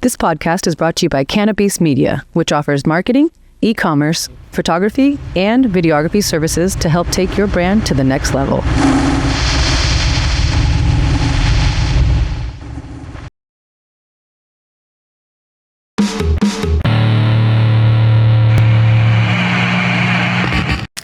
This podcast is brought to you by Cannabis Media, which offers marketing, e-commerce, photography, and videography services to help take your brand to the next level.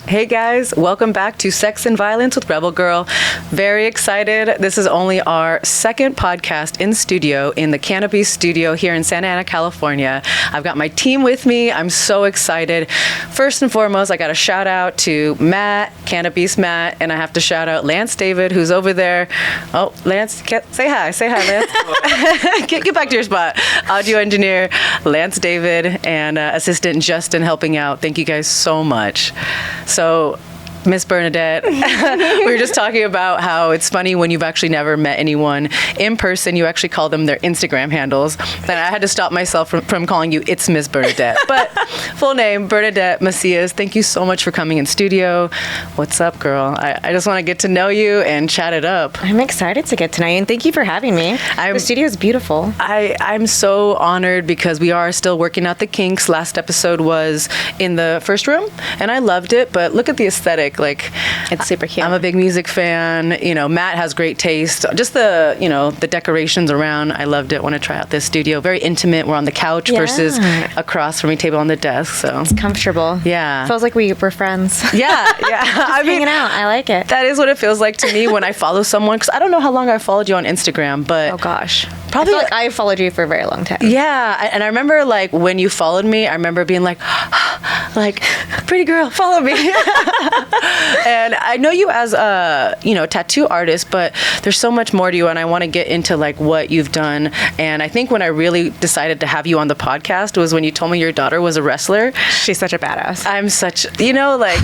Hey guys, welcome back to Sex and Violence with Rebel Girl. Very excited. This is only our second podcast in studio in the Cannabis studio here in Santa Ana, California. I've got my team with me. I'm so excited. First and foremost, I got a shout out to Matt, Cannabis Matt, and I have to shout out Lance David, who's over there. Oh, Lance, say hi. Say hi, Lance. Get back to your spot. Audio engineer Lance David and assistant Justin helping out. Thank you guys so much. So, Miss Bernadette, we were just talking about how it's funny when you've actually never met anyone in person, you actually call them their Instagram handles. Then I had to stop myself from calling you It's Miss Bernadette. But full name, Bernadette Macias. Thank you so much for coming in studio. What's up, girl? I just want to get to know you and chat it up. I'm excited to get to know you, and thank you for having me. The studio is beautiful. I'm so honored because we are still working out the kinks. Last episode was in the first room, and I loved it, but look at the aesthetic. Like, it's super cute. I'm a big music fan. You know, Matt has great taste. Just the decorations around. I loved it. Want to try out this studio. Very intimate. We're on the couch versus across from a table on the desk. So it's comfortable. Yeah. Feels like we were friends. Yeah. I mean, hanging out. I like it. That is what it feels like to me when I follow someone. Because I don't know how long I followed you on Instagram, but oh gosh, probably I feel like I followed you for a very long time. Yeah, and I remember like when you followed me, I remember being like, pretty girl, follow me. And I know you as a tattoo artist, but there's so much more to you, and I want to get into like what you've done. And I think when I really decided to have you on the podcast was when you told me your daughter was a wrestler. She's such a badass. I'm such, like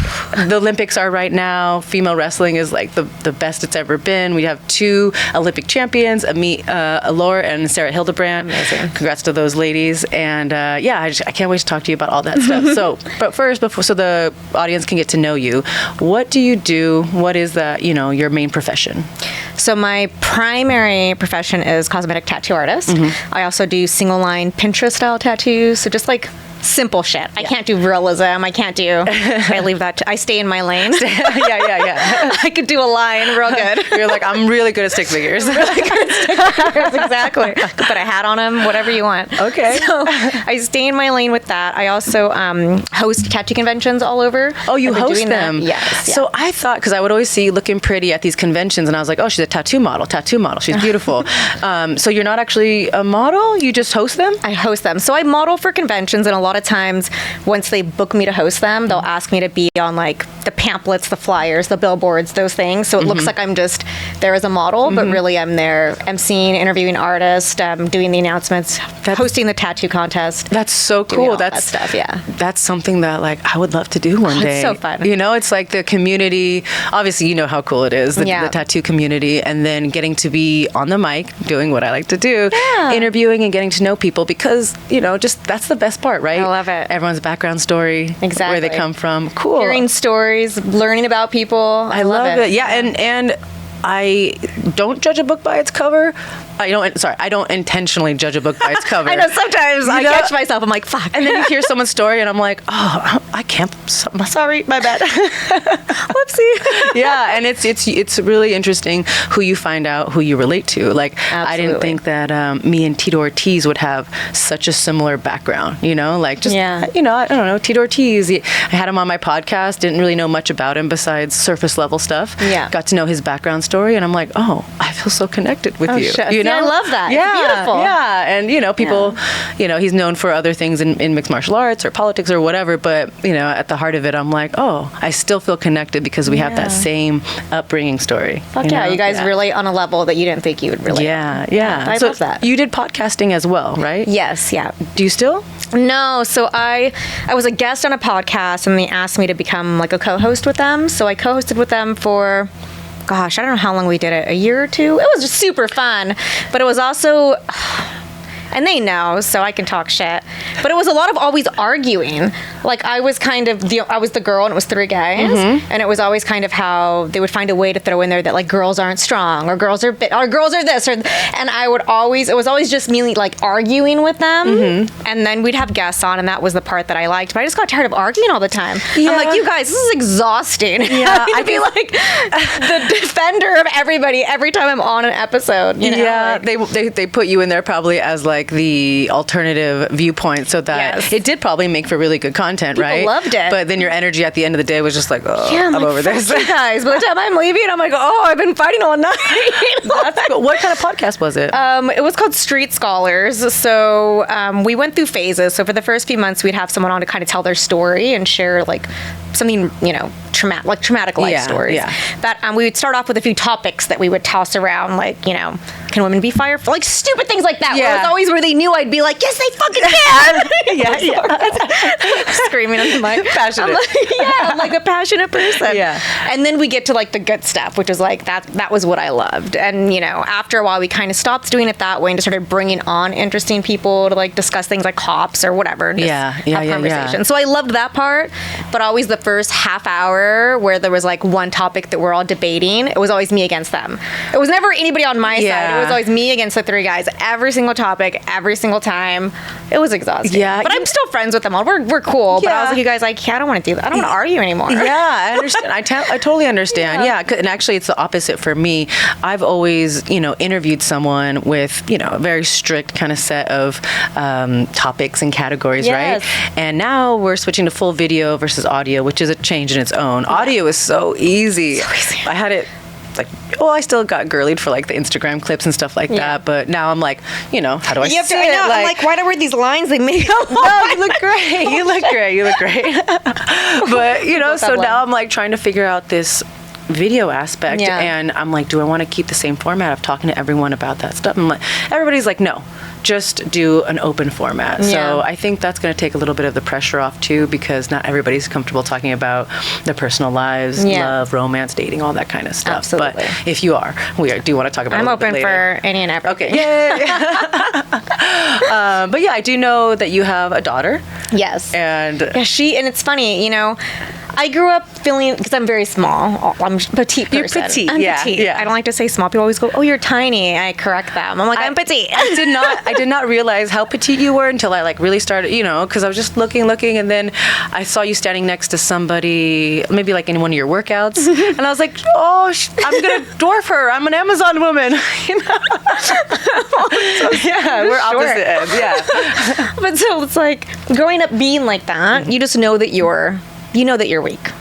the Olympics are right now. Female wrestling is like the best it's ever been. We have 2 Olympic champions, Allure and Sarah Hildebrand. Amazing. Congrats to those ladies. And I can't wait to talk to you about all that stuff. But first, so the audience can get to know you, what do you do? What is your main profession? So my primary profession is cosmetic tattoo artist. Mm-hmm. I also do single line Pinterest style tattoos. So just like simple shit. Yeah. I can't do realism. I leave that I stay in my lane. Yeah. I could do a line real good. You're like, I'm really good at stick figures. Exactly. Could put a hat on them, whatever you want. Okay. So I stay in my lane with that. I also host tattoo conventions all over. Oh, you host them? Yes. Yeah. So I thought, because I would always see you looking pretty at these conventions, and I was like, oh, she's a tattoo model. She's beautiful. So you're not actually a model? You just host them? I host them. So I model for conventions, and a lot of times once they book me to host them, they'll ask me to be on like the pamphlets, the flyers, the billboards, those things. So it looks like I'm just there as a model, but really I'm there emceeing, interviewing artists, doing the announcements, hosting the tattoo contest. That's so cool. That stuff. Yeah. That's something that like I would love to do one day. It's so fun. It's like the community. Obviously, you know how cool it is, the tattoo community, and then getting to be on the mic, doing what I like to do, interviewing and getting to know people, because just that's the best part, right? I love it. Everyone's background story, exactly, where they come from. Cool. Hearing stories, learning about people. I love it. Yeah, and I don't judge a book by its cover. I don't intentionally judge a book by its cover. I know sometimes I catch myself. I'm like, fuck. And then you hear someone's story, and I'm like, oh, I can't. Sorry, my bad. Whoopsie. Yeah, and it's really interesting who you find out, who you relate to. Like, absolutely. I didn't think that me and Tito Ortiz would have such a similar background. I don't know, Tito Ortiz. I had him on my podcast. Didn't really know much about him besides surface level stuff. Yeah. Got to know his background story, and I'm like, oh, I feel so connected with you. Shit. I love that. Yeah, it's beautiful. Yeah, and people, he's known for other things in mixed martial arts or politics or whatever, but at the heart of it, I'm like, oh, I still feel connected because we have that same upbringing story. Fuck yeah, you guys really on a level that you didn't think you would really. Yeah. I love that. You did podcasting as well, right? Yes, yeah. Do you still? No, so I was a guest on a podcast, and they asked me to become like a co-host with them. So I co-hosted with them for, gosh, I don't know how long we did it, a year or 2. It was just super fun, but it was also, and they know, so I can talk shit, but it was a lot of always arguing. Like I was kind of I was the girl and it was three guys, and it was always kind of how they would find a way to throw in there that like girls aren't strong or girls are or girls are this and I would always it was always just me like arguing with them, and then we'd have guests on, and that was the part that I liked. But I just got tired of arguing all the time. I'm like, you guys, this is exhausting. Yeah, I feel like the defender of everybody every time I'm on an episode. You know? Yeah, like, they put you in there probably as like the alternative viewpoint, so that it did probably make for really good content, people right? loved it. But then your energy at the end of the day was just like, oh, yeah, I'm like, over this. You guys, by the time I'm leaving, I'm like, oh, I've been fighting all night. That's cool. What kind of podcast was it? It was called Street Scholars. So we went through phases. So for the first few months, we'd have someone on to kind of tell their story and share like something, you know, traumatic life stories. Yeah. That we would start off with a few topics that we would toss around, like, you know, can women be fired for like stupid things like that? Where it was always where they knew I'd be like, yes, they fucking can. Screaming on the mic. Passionate. I'm like a passionate person. Yeah. And then we get to like the good stuff, which is like that was what I loved. And, you know, after a while, we kind of stopped doing it that way and just started bringing on interesting people to like discuss things like cops or whatever. And have conversations. So I loved that part, but always the first half hour where there was like one topic that we're all debating, it was always me against them. It was never anybody on my side. It was always me against the three guys. Every single topic, every single time. It was exhausting. Yeah. But I'm still friends with them all. We're cool. But I was like, you guys, I don't want to do that. I don't want to argue anymore. Yeah, I understand. I totally understand. Yeah. And actually, it's the opposite for me. I've always, you know, interviewed someone with, you know, a very strict kind of set of topics and categories, right? And now we're switching to full video versus audio, which is a change in its own. Audio is so easy. I had it like, I still got girlied for like the Instagram clips and stuff like that, but now I'm like, you know, how do I say it? I'm like, why do I wear these lines they make up? No, you look great. You look great. But, you know, so now I'm like trying to figure out this video aspect, and I'm like, do I want to keep the same format of talking to everyone about that stuff? I'm like, everybody's like, no, just do an open format. So I think that's going to take a little bit of the pressure off too, because not everybody's comfortable talking about their personal lives, love, romance, dating, all that kind of stuff. Absolutely. But if you are, do want to talk about it a little bit later. I'm open for any and everything. Okay. Yeah. But yeah, I do know that you have a daughter. Yes. And and it's funny, you know, I grew up feeling, because I'm very small. I'm a petite person. You're petite. I'm petite. Yeah. I don't like to say small. People always go, oh, you're tiny. I correct them. I'm like, I'm petite. I did not realize how petite you were until I like really started, you know, because I was just looking, and then I saw you standing next to somebody, maybe like in one of your workouts, and I was like, oh, I'm gonna dwarf her. I'm an Amazon woman. You know? Yeah, we're opposite ends. Yeah. But so it's like growing up being like that, you just know that you're weak. You know what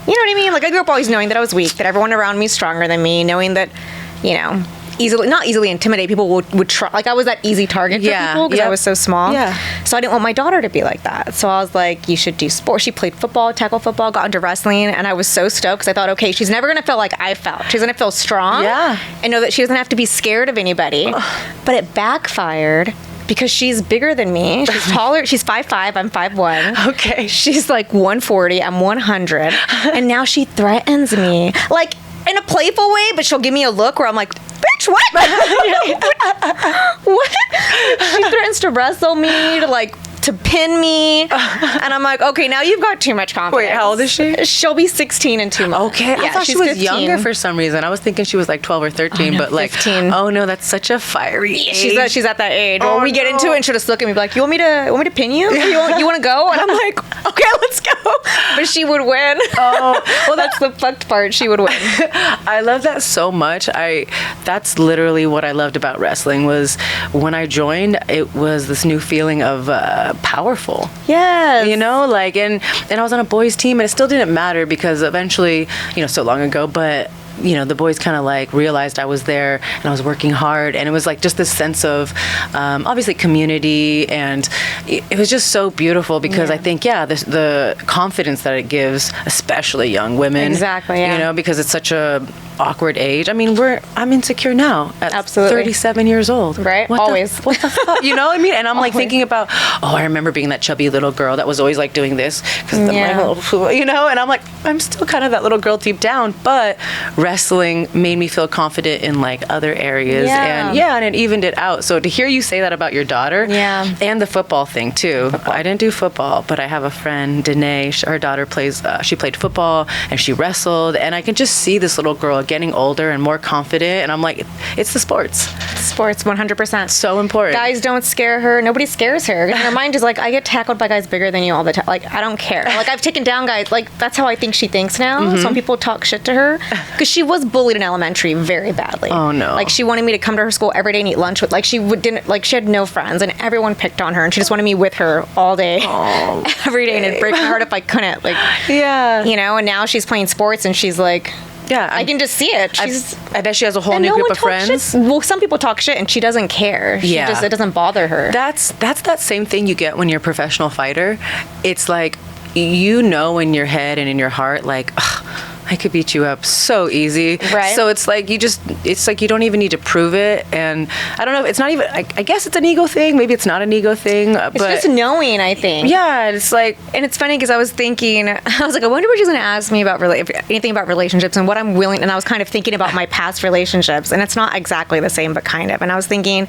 I mean? Like I grew up always knowing that I was weak, that everyone around me is stronger than me, knowing that, you know, not easily intimidate people would try. Like I was that easy target for people because I was so small. Yeah. So I didn't want my daughter to be like that. So I was like, you should do sports. She played football, tackle football, got into wrestling, and I was so stoked because I thought, okay, she's never gonna feel like I felt. She's gonna feel strong. Yeah. And know that she doesn't have to be scared of anybody. But it backfired. Because she's bigger than me. She's taller. She's 5'5". I'm 5'1". Okay. She's like 140. I'm 100. And now she threatens me. Like, in a playful way, but she'll give me a look where I'm like, bitch, what? What? She threatens to wrestle me, to pin me. And I'm like, okay, now you've got too much confidence. Wait, how old is she? She'll be 16 in 2 months. Okay, I thought she was 15. Younger for some reason. I was thinking she was like 12 or 13, but like 15. Oh no, that's such a fiery age. She's at that age. When we get into it, and she'll just look at me and be like, you want me to pin you? You want to go? And I'm like, okay, let's go. But she would win. Oh, well, that's the fucked part. She would win. I love that so much. That's literally what I loved about wrestling was when I joined, it was this new feeling of powerful. Yes. You know, like, and I was on a boys team, and it still didn't matter because eventually, you know, so long ago, but you know, the boys kind of like realized I was there and I was working hard, and it was like just this sense of obviously community, and it was just so beautiful because I think the confidence that it gives, especially young women. Exactly. Yeah. You know, because it's such a awkward age. I mean, I'm insecure now at Absolutely. 37 years old. Right? Always. What the fuck? You know what I mean? And I'm like thinking about, I remember being that chubby little girl that was always like doing this because you know, and I'm like, I'm still kind of that little girl deep down, but wrestling made me feel confident in like other areas, and it evened it out. So to hear you say that about your daughter, and the football thing too. I didn't do football, but I have a friend, Danae. Her daughter plays. She played football and she wrestled, and I can just see this little girl getting older and more confident. And I'm like, it's the sports. Sports, 100%. So important. Guys don't scare her. Nobody scares her. And her mind is like, I get tackled by guys bigger than you all the time. Like, I don't care. Like, I've taken down guys. Like, that's how I think she thinks now. Some people talk shit to her because she was bullied in elementary very badly. Oh no. Like, she wanted me to come to her school every day and eat lunch with. Like, she had no friends, and everyone picked on her, and she just wanted me with her all day, every day, and it'd break my heart if I couldn't. Like, you know. And now she's playing sports, and she's like. Yeah, I can just see it. I bet she has a whole new group of friends. Shit. Well, some people talk shit, and she doesn't care. It doesn't bother her. That's that same thing you get when you're a professional fighter. It's like, you know, in your head and in your heart, like, I could beat you up so easy. Right. So it's like it's like you don't even need to prove it. And I don't know, it's not even, I guess it's an ego thing. Maybe it's not an ego thing. But it's just knowing, I think. Yeah, it's like. And it's funny because I was thinking, I wonder what she's going to ask me about anything about relationships and what I'm willing, and I was kind of thinking about my past relationships, and it's not exactly the same, but kind of. And I was thinking,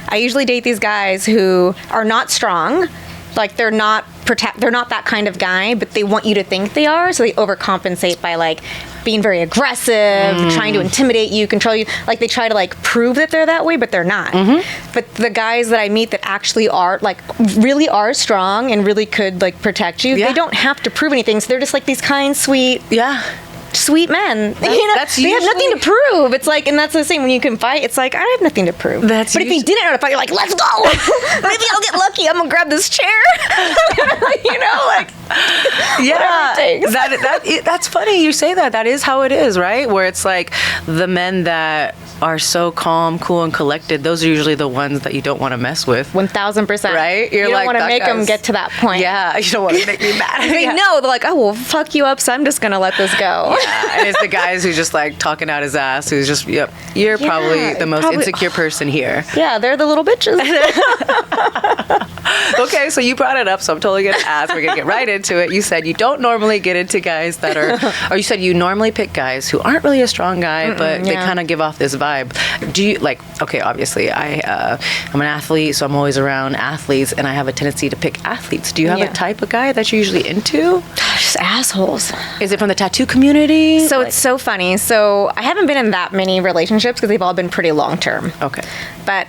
I usually date these guys who are not strong. Like, they're not that kind of guy, but they want you to think they are, so they overcompensate by like being very aggressive, trying to intimidate you, control you. Like, they try to like prove that they're that way, but they're not. But the guys that I meet that actually are like really are strong and really could like protect you, they don't have to prove anything. So they're just like these kind, sweet, sweet men. They have nothing to prove. It's like, and that's the same when you can fight. It's like, I have nothing to prove. But if you didn't know to fight, you're like, let's go. Maybe I'll get lucky. I'm gonna grab this chair. You know, like. That's funny you say that. That is how it is, right? Where it's like the men that are so calm, cool, and collected, those are usually the ones that you don't want to mess with. 1,000%. Right? You don't want to make them get to that point. Yeah, you don't want to make me mad. They know, they're like, oh, well, fuck you up, so I'm just going to let this go. Yeah, and it's the guys who's just like talking out his ass, who's just, you're probably the most insecure person here. Yeah, they're the little bitches. Okay, so you brought it up, so I'm totally going to ask. We're going to get right into it. You said you don't normally get into guys that are, or you said you normally pick guys who aren't really a strong guy, but they kind of give off this vibe. Do you, like, okay, obviously, I'm an athlete, so I'm always around athletes, and I have a tendency to pick athletes. Do you have a type of guy that you're usually into? Just assholes. Is it from the tattoo community? So it's so funny. So I haven't been in that many relationships because they've all been pretty long term. Okay. But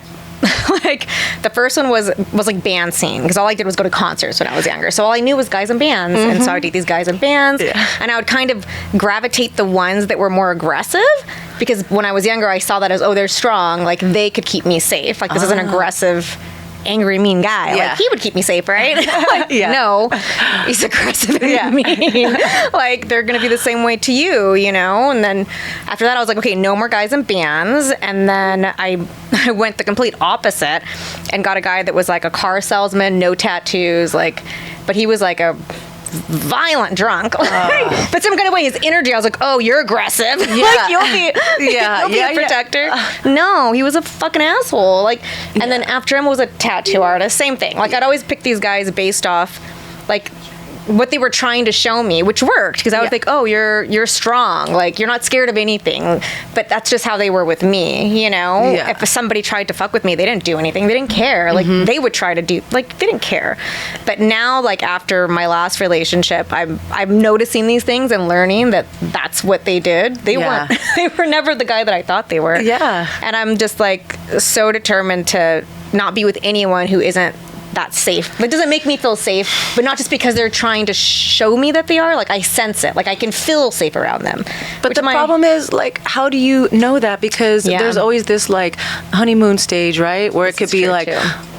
like the first one was like band scene, because all I did was go to concerts when I was younger. So all I knew was guys in bands, and so I would date these guys in bands, and I would kind of gravitate the ones that were more aggressive, because when I was younger I saw that as, they're strong, like they could keep me safe. Like, this is an aggressive, angry, mean guy. Like, he would keep me safe, right? Like, no, he's aggressive and mean. Like, they're gonna be the same way to you, you know? And then after that I was like, okay, no more guys in bands. And then I went the complete opposite and got a guy that was like a car salesman, no tattoos, like, but he was like a violent drunk. But some kind of way, his energy, I was like, oh, you're aggressive. Like, you'll be a protector. No, he was a fucking asshole. Like, and then after him was a tattoo artist. Same thing. Like, I'd always pick these guys based off like what they were trying to show me, which worked, because I would think, oh, you're strong, like you're not scared of anything. But that's just how they were with me, you know? If somebody tried to fuck with me, they didn't do anything. They didn't care. Like, they would try to do, like, they didn't care. But now, like, after my last relationship, I'm noticing these things and learning that that's what they did. They weren't, they were never the guy that I thought they were. Yeah. And I'm just like so determined to not be with anyone who isn't that safe. It doesn't make me feel safe, but not just because they're trying to show me that they are. Like, I sense it. Like, I can feel safe around them. But the problem is, like, how do you know that? Because there's always this, like, honeymoon stage, right? Where it could be, like,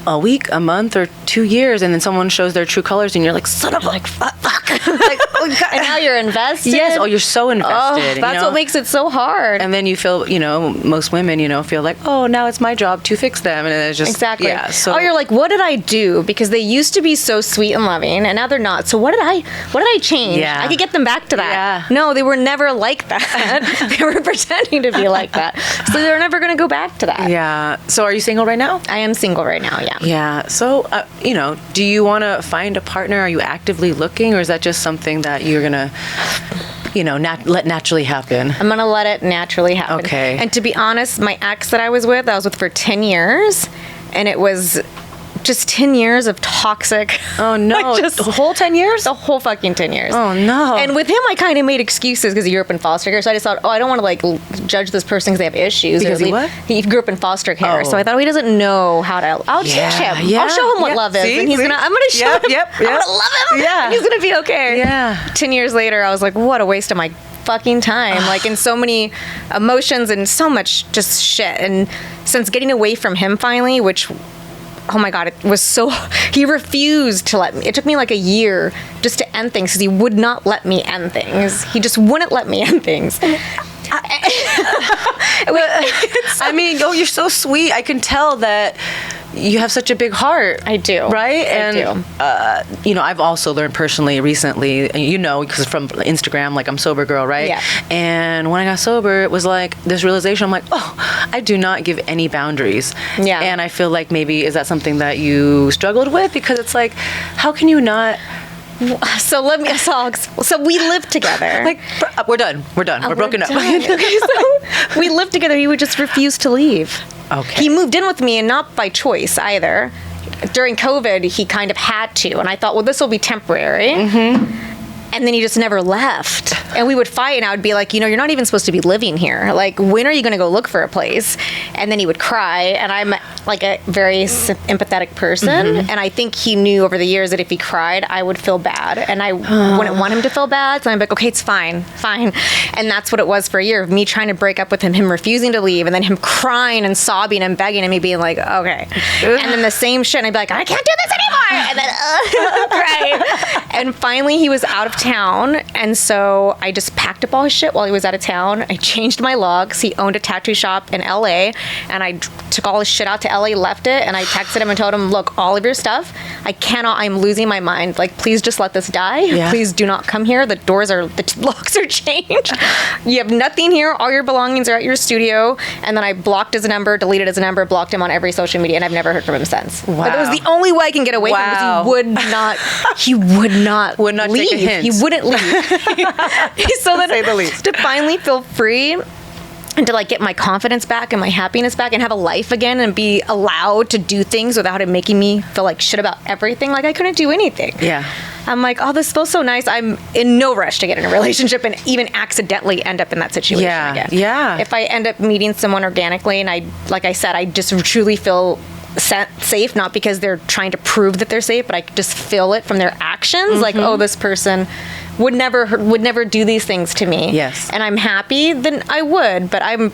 a week, a month, or 2 years, and then someone shows their true colors, and you're like, son of a, like, fuck. Like, And now you're invested. Yes. Oh, you're so invested. That's what makes it so hard. And then you feel, most women, feel like, oh, now it's my job to fix them. And it's just, exactly. Yeah. So you're like, what did I do? Because they used to be so sweet and loving, and now they're not. So what did I change? Yeah. I could get them back to that. Yeah. No, they were never like that. They were pretending to be like that. So they're never going to go back to that. Yeah. So are you single right now? I am single right now, yeah. Yeah. So, do you want to find a partner? Are you actively looking, or is that just something that you're going to, let naturally happen? I'm going to let it naturally happen. Okay. And to be honest, my ex that I was with for 10 years, and it was just 10 years of toxic. Oh, no. The whole 10 years? The whole fucking 10 years. Oh, no. And with him, I kind of made excuses because he grew up in foster care. So I just thought, I don't want to, judge this person because they have issues. Because he grew up in foster care. Oh. So I thought, he doesn't know how to. I'll teach him. Yeah. I'll show him what love is. See? And I'm going to show him. Yep. I'm going to love him. Yeah. And he's going to be okay. Yeah. 10 years later, I was like, what a waste of my fucking time. In so many emotions and so much just shit. And since getting away from him finally, which... Oh my God, it was so... He refused to let me... It took me a year just to end things because he would not let me end things. He just wouldn't let me end things. You're so sweet. I can tell that you have such a big heart. I do. Right? I do. I've also learned personally recently, because from Instagram, I'm sober girl, right? Yeah. And when I got sober, it was this realization. I'm like, oh, I do not give any boundaries. Yeah. And I feel like maybe, is that something that you struggled with? Because it's how can you not... So we lived together. We're done. We're broken up. Okay, so we lived together. He would just refuse to leave. Okay. He moved in with me, and not by choice either. During COVID, he kind of had to, and I thought, well, this will be temporary. Mm-hmm. And then he just never left. And we would fight, and I would be like, you're not even supposed to be living here. When are you going to go look for a place? And then he would cry, and I'm a very empathetic person. Mm-hmm. And I think he knew over the years that if he cried, I would feel bad. And I wouldn't want him to feel bad. So I'm like, okay, it's fine. And that's what it was for a year of me trying to break up with him refusing to leave, and then him crying and sobbing and begging, and me being like, okay. And then the same shit, and I'd be like, I can't do this anymore. And then crying. And finally, he was out of town, and so I just packed up all his shit while he was out of town. I changed my logs. He owned a tattoo shop in LA, and I took all his shit out to LA, left it, and I texted him and told him, look, all of your stuff, I'm losing my mind. Please just let this die. Yeah. Please do not come here. The locks are changed. You have nothing here. All your belongings are at your studio. And then I blocked his number, deleted his number, blocked him on every social media, and I've never heard from him since. Wow. But it was the only way I can get away from him, because he would not leave. Take a hint. He wouldn't leave. So then, to say the least. To finally feel free and to get my confidence back and my happiness back and have a life again and be allowed to do things without it making me feel like shit about everything. I couldn't do anything. Yeah. I'm like, oh, this feels so nice. I'm in no rush to get in a relationship and even accidentally end up in that situation again. Yeah. If I end up meeting someone organically, and I just truly feel safe, not because they're trying to prove that they're safe, but I just feel it from their actions. Mm-hmm. Oh, this person would never do these things to me. Yes. And I'm happy, then I would. But I'm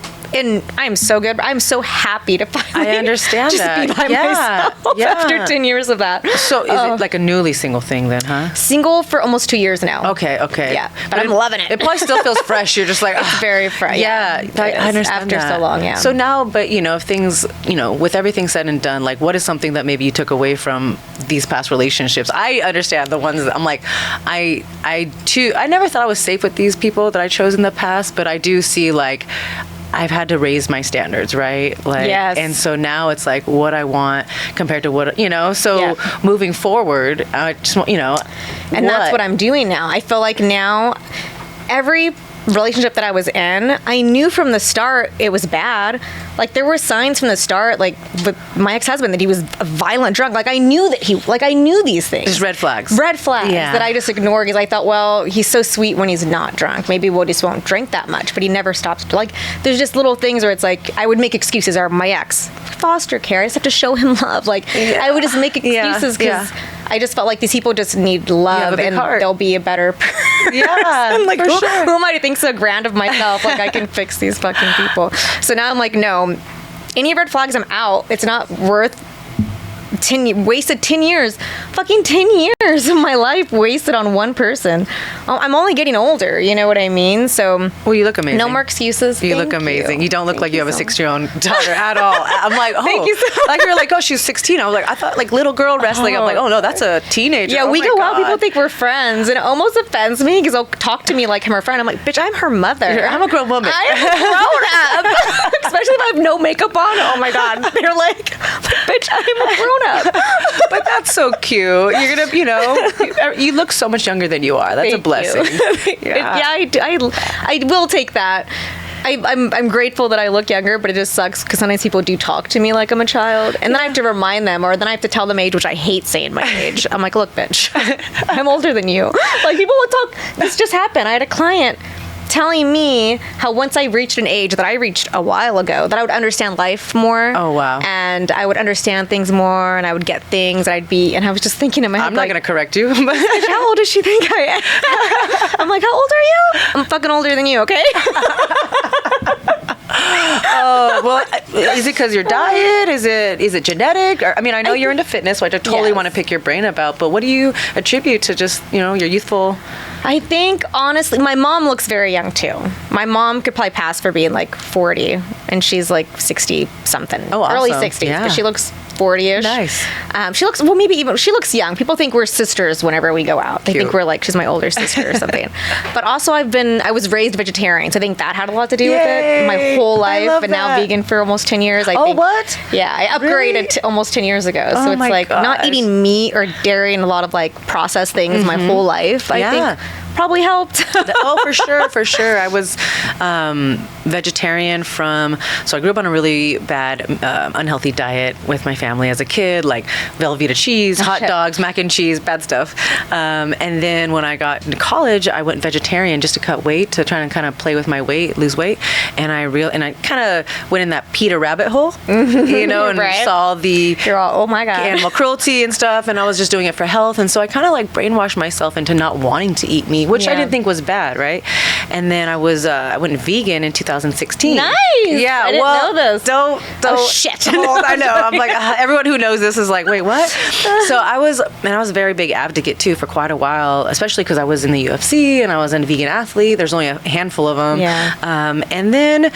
so good. I'm so happy to finally understand just that. be by myself after 10 years of that. So is it a newly single thing then, huh? Single for almost 2 years now. Okay. Yeah, but I'm loving it. It probably still feels fresh. You're just it's very fresh. Yeah, I understand after so long, yeah. So now, but if things, with everything said and done, what is something that maybe you took away from these past relationships? I understand the ones that I'm I never thought I was safe with these people that I chose in the past, but I do see I've had to raise my standards, right? Yes. And so now it's what I want compared to what, so moving forward, I just want, And that's what I'm doing now. I feel like now every relationship that I was in, I knew from the start it was bad. There were signs from the start, with my ex-husband, that he was a violent drunk. I knew that I knew these things. Just red flags. Yeah. That I just ignored because I thought, well, he's so sweet when he's not drunk. Maybe we'll just won't drink that much. But he never stops. There's just little things where it's I would make excuses. Or my ex, foster care, I just have to show him love. I would just make excuses because I just felt like these people just need love, and they'll be a better person. Yeah, I'm for sure. Who am I to think so grand of myself? I can fix these fucking people. So now I'm no, any red flags, I'm out. It's not worth wasted 10 years, fucking 10 years of my life wasted on one person. I'm only getting older, you know what I mean? So, well, you look amazing. No more excuses. You look amazing. You don't look like you have a 6-year-old daughter at all. I'm like, oh, Thank you so much. like you're like, oh, she's 16. I was like, I thought like little girl wrestling. I'm like, oh no, that's a teenager. Yeah, oh we my go out, God. people think we're friends, and it almost offends me because they'll talk to me like I'm her friend. I'm like, bitch, I'm her mother. I'm a grown woman. I'm a grown up. Especially if I have no makeup on. Oh my God. They're like, bitch, I'm a grown up. But that's so cute. You're gonna, you look so much younger than you are. That's a blessing. I will take that. I'm grateful that I look younger, but it just sucks because sometimes people do talk to me like I'm a child, and then I have to remind them, or then I have to tell them age, which I hate saying my age. I'm like, look, bitch, I'm older than you. Like, people would talk. This just happened. I had a client telling me how once I reached an age that I reached a while ago, that I would understand life more. Oh, wow. And I would understand things more, and I would get things, and I was just thinking in my head, I'm not going to correct you. But how old does she think I am? I'm like, how old are you? I'm fucking older than you, okay? Oh, well, is it because your diet? Is it genetic? Or, I mean, I know you're into fitness, which I totally want to pick your brain about, but what do you attribute to just, your youthful... I think, honestly, my mom looks very young, too. My mom could probably pass for being, like, 40, and she's, like, 60-something. Oh, awesome. Early 60s, Yeah. but she looks 40-ish. Nice. She looks, she looks young. People think we're sisters whenever we go out. They think we're, like, she's my older sister or something. But also, I was raised vegetarian, so I think that had a lot to do with it. My whole life, and now vegan for almost 10 years. I think, what? Yeah, I upgraded almost 10 years ago. So it's, like, not eating meat or dairy and a lot of, like, processed things my whole life. I think probably helped. Oh, for sure. I was vegetarian so I grew up on a really bad, unhealthy diet with my family as a kid, like Velveeta cheese, hot dogs, mac and cheese, bad stuff. And then when I got into college, I went vegetarian just to cut weight, to try and kind of play with my weight, lose weight. And I kind of went in that PETA rabbit hole, and saw the You're all, oh my God, animal cruelty and stuff, and I was just doing it for health. And so I kind of like brainwashed myself into not wanting to eat meat, which I didn't think was bad, right? And then I went vegan in 2016. Nice. Yeah. I didn't know this. Don't. Oh shit. I know. I'm like, everyone who knows this is like, wait, what? So I was a very big advocate too for quite a while, especially because I was in the UFC and I was a vegan athlete. There's only a handful of them. Yeah. And then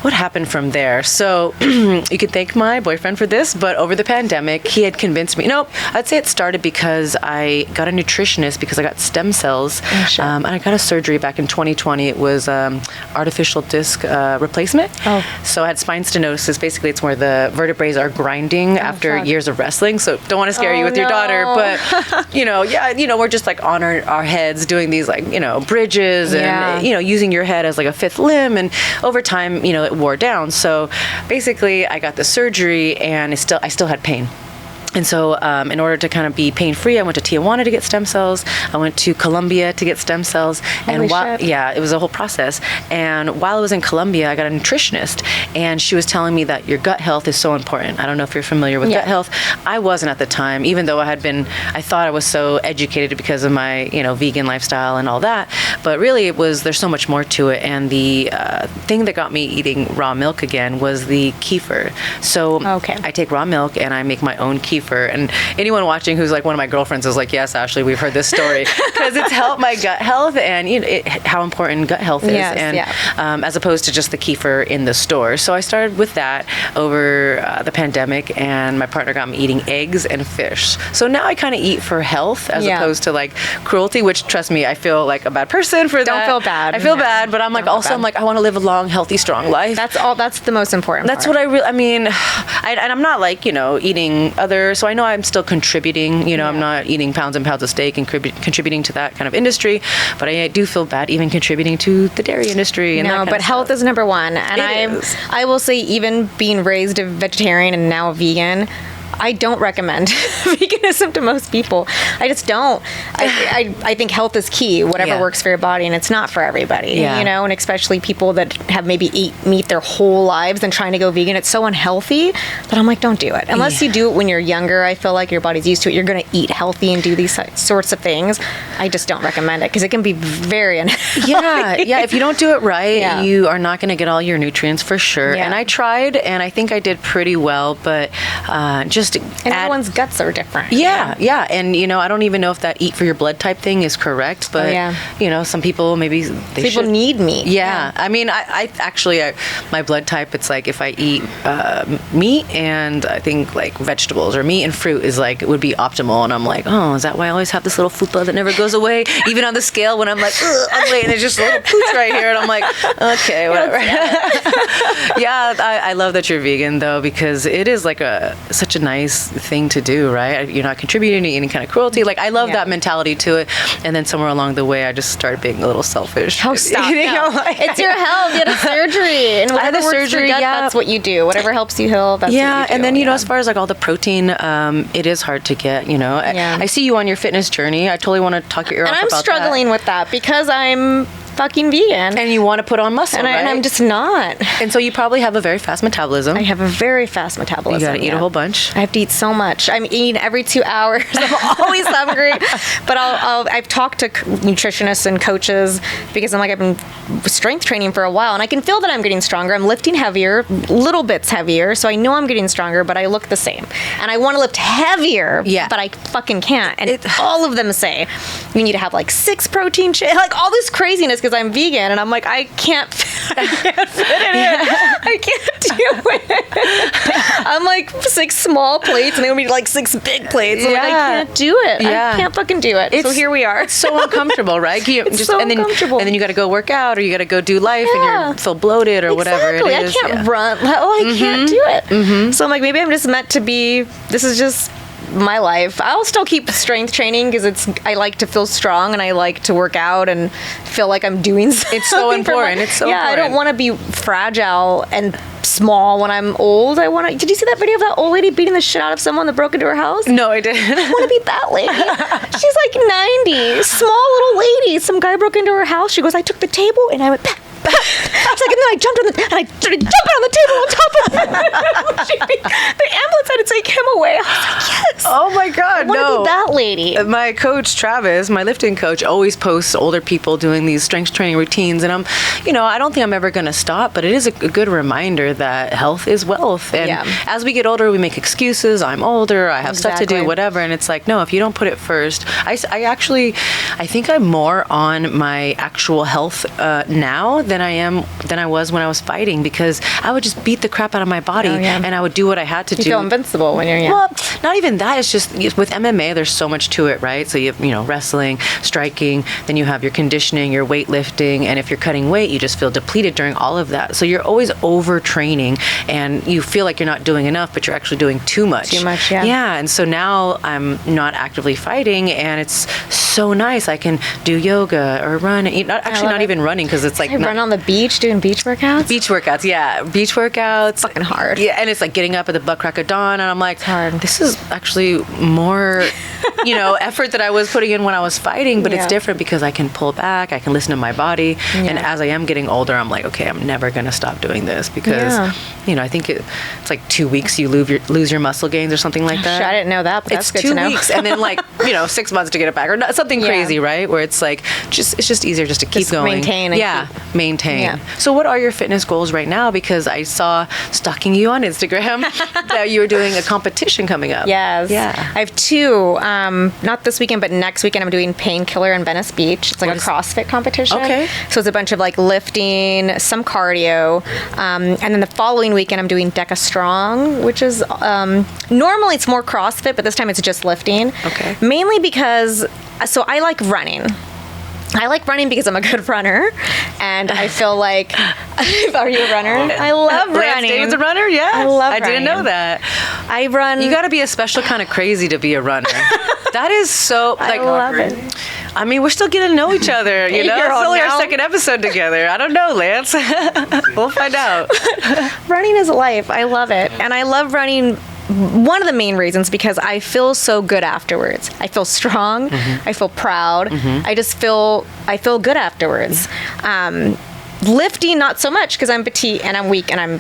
what happened from there? So you could thank my boyfriend for this, but over the pandemic, he had convinced me. Nope. I'd say it started because I got a nutritionist because I got stem cells. Oh, sure. And I got a surgery back in 2020. It was artificial disc replacement. Oh. So I had spine stenosis. Basically, it's where the vertebrae are grinding after years of wrestling. So don't want to scare you with your daughter, but we're just like on our heads doing these like, bridges and, using your head as like a fifth limb. And over time, it wore down. So basically I got the surgery and I still had pain. And so in order to kind of be pain-free, I went to Tijuana to get stem cells. I went to Colombia to get stem cells. Holy shit. Yeah, it was a whole process. And while I was in Colombia, I got a nutritionist, and she was telling me that your gut health is so important. I don't know if you're familiar with gut health. I wasn't at the time, even though I thought I was so educated because of my, vegan lifestyle and all that. But really, there's so much more to it. And the thing that got me eating raw milk again was the kefir. So I take raw milk and I make my own kefir. And anyone watching who's like one of my girlfriends is like, yes, Ashlee, we've heard this story, because it's helped my gut health and how important gut health is, as opposed to just the kefir in the store. So I started with that over the pandemic, and my partner got me eating eggs and fish. So now I kind of eat for health as opposed to like cruelty, which, trust me, I feel like a bad person for that. Don't feel bad. I feel bad, but I'm like, I'm like, I want to live a long, healthy, strong life. That's the most important That's part. what and I'm not like, eating other. So I know I'm still contributing, I'm not eating pounds and pounds of steak and contributing to that kind of industry, but I do feel bad even contributing to the dairy industry. And that kind but of health stuff. is number one. And I will say, even being raised a vegetarian and now a vegan, I don't recommend veganism to most people. I just don't. I think health is key, whatever works for your body, and it's not for everybody, and especially people that have maybe eat meat their whole lives and trying to go vegan. It's so unhealthy that I'm like, don't do it. Unless you do it when you're younger, I feel like your body's used to it. You're going to eat healthy and do these sorts of things. I just don't recommend it because it can be very unhealthy. Yeah. If you don't do it right, you are not going to get all your nutrients for sure. Yeah. And I tried, and I think I did pretty well, but just just and everyone's guts are different. Yeah. And, I don't even know if that eat for your blood type thing is correct, but, some people maybe people need meat. Yeah. I mean, I actually, my blood type, it's like if I eat meat and I think like vegetables or meat and fruit is like, it would be optimal. And I'm like, oh, is that why I always have this little fupa that never goes away? Even on the scale when I'm like, I'm late and there's just a little pooch right here. And I'm like, okay, whatever. I love that you're vegan though, because it is like such a nice thing to do, right? You're not contributing to any kind of cruelty. Like I love that mentality to it. And then somewhere along the way, I just started being a little selfish. Oh, stop. It's your health. You had a surgery. And whatever works for your gut, that's what you do. Whatever helps you heal, that's what you do. And then, as far as like all the protein, it is hard to get, I see you on your fitness journey. I totally want to talk your ear off about that. And I'm struggling with that because I'm fucking vegan. And you want to put on muscle, right? And I'm just not. And so you probably have a very fast metabolism. I have a very fast metabolism. You got to eat a whole bunch. I have to eat so much. I'm eating every 2 hours. I'm always hungry. But I've talked to nutritionists and coaches because I've been strength training for a while, and I can feel that I'm getting stronger. I'm lifting heavier, little bits heavier, so I know I'm getting stronger, but I look the same. And I want to lift heavier, but I fucking can't. And all of them say, you need to have like 6 protein shakes, like all this craziness because I'm vegan, and I'm like, I can't fit it in. I can't do it. I'm like 6 small plates, and they want me to like 6 big plates. I'm like, I can't do it. I can't fucking do it. So here we are. It's so uncomfortable, right? It's so uncomfortable. And then you got to go work out, or you got to go do life, and you feel bloated, or whatever it is. I can't run. I can't do it. So I'm like, maybe I'm just meant to be. This is just my life. I'll still keep strength training because I like to feel strong and I like to work out and feel like I'm doing something. It's so important. It's so important. I don't want to be fragile and small when I'm old. Did you see that video of that old lady beating the shit out of someone that broke into her house? No, I didn't. I want to be that lady. She's like 90, small little lady. Some guy broke into her house. She goes, I took the table and I went back. It's like, and then I jumped and I started jumping on the table on top of it. The ambulance had to take him away. I was like, yes. Oh my God, I want to be that lady. My coach, Travis, my lifting coach, always posts older people doing these strength training routines. And I don't think I'm ever going to stop, but it is a good reminder that health is wealth. And as we get older, we make excuses. I'm older. I have stuff to do, whatever. And it's like, no, if you don't put it first, I think I'm more on my actual health now than I was when I was fighting, because I would just beat the crap out of my body and I would do what I had to do. You feel invincible when you're young. Well, not even that. It's just with MMA, there's so much to it, right? So you have, wrestling, striking, then you have your conditioning, your weightlifting, and if you're cutting weight, you just feel depleted during all of that. So you're always overtraining and you feel like you're not doing enough, but you're actually doing too much. Yeah, and so now I'm not actively fighting, and it's so nice. I can do yoga or run. Not even running, because it's like run on the beach doing beach workouts. Beach workouts. It's fucking hard. Yeah, and it's like getting up at the butt crack of dawn, and I'm like, it's hard. This is actually more, effort that I was putting in when I was fighting, but it's different because I can pull back, I can listen to my body, and as I am getting older, I'm like, okay, I'm never gonna stop doing this because, I think it's like 2 weeks you lose your muscle gains or something like that. I didn't know that, but that's good to know. It's 2 weeks, and then 6 months to get it back, or something crazy, right? Where it's like it's just easier just to keep going. Maintain. Maintain. Yeah. So what are your fitness goals right now? Because I saw stalking you on Instagram that you were doing a competition coming up. Yes. Yeah. I have 2. Not this weekend, but next weekend I'm doing Painkiller in Venice Beach. It's like a CrossFit competition. Okay. So it's a bunch of like lifting, some cardio, and then the following weekend I'm doing Deca Strong, which is normally it's more CrossFit, but this time it's just lifting. Okay. Mainly because I like running. I like running because I'm a good runner, and I feel like, are you a runner? I love running. David's a runner? Yeah. I love running. I didn't know that. I run. You got to be a special kind of crazy to be a runner. That is so, I love it. I mean, we're still getting to know each other, It's only our second episode together. I don't know, Lance. We'll find out. Running is life. I love it. And I love running. One of the main reasons, because I feel so good afterwards. I feel strong. I feel proud. I feel good afterwards. Lifting, not so much, because I'm petite and I'm weak and I'm,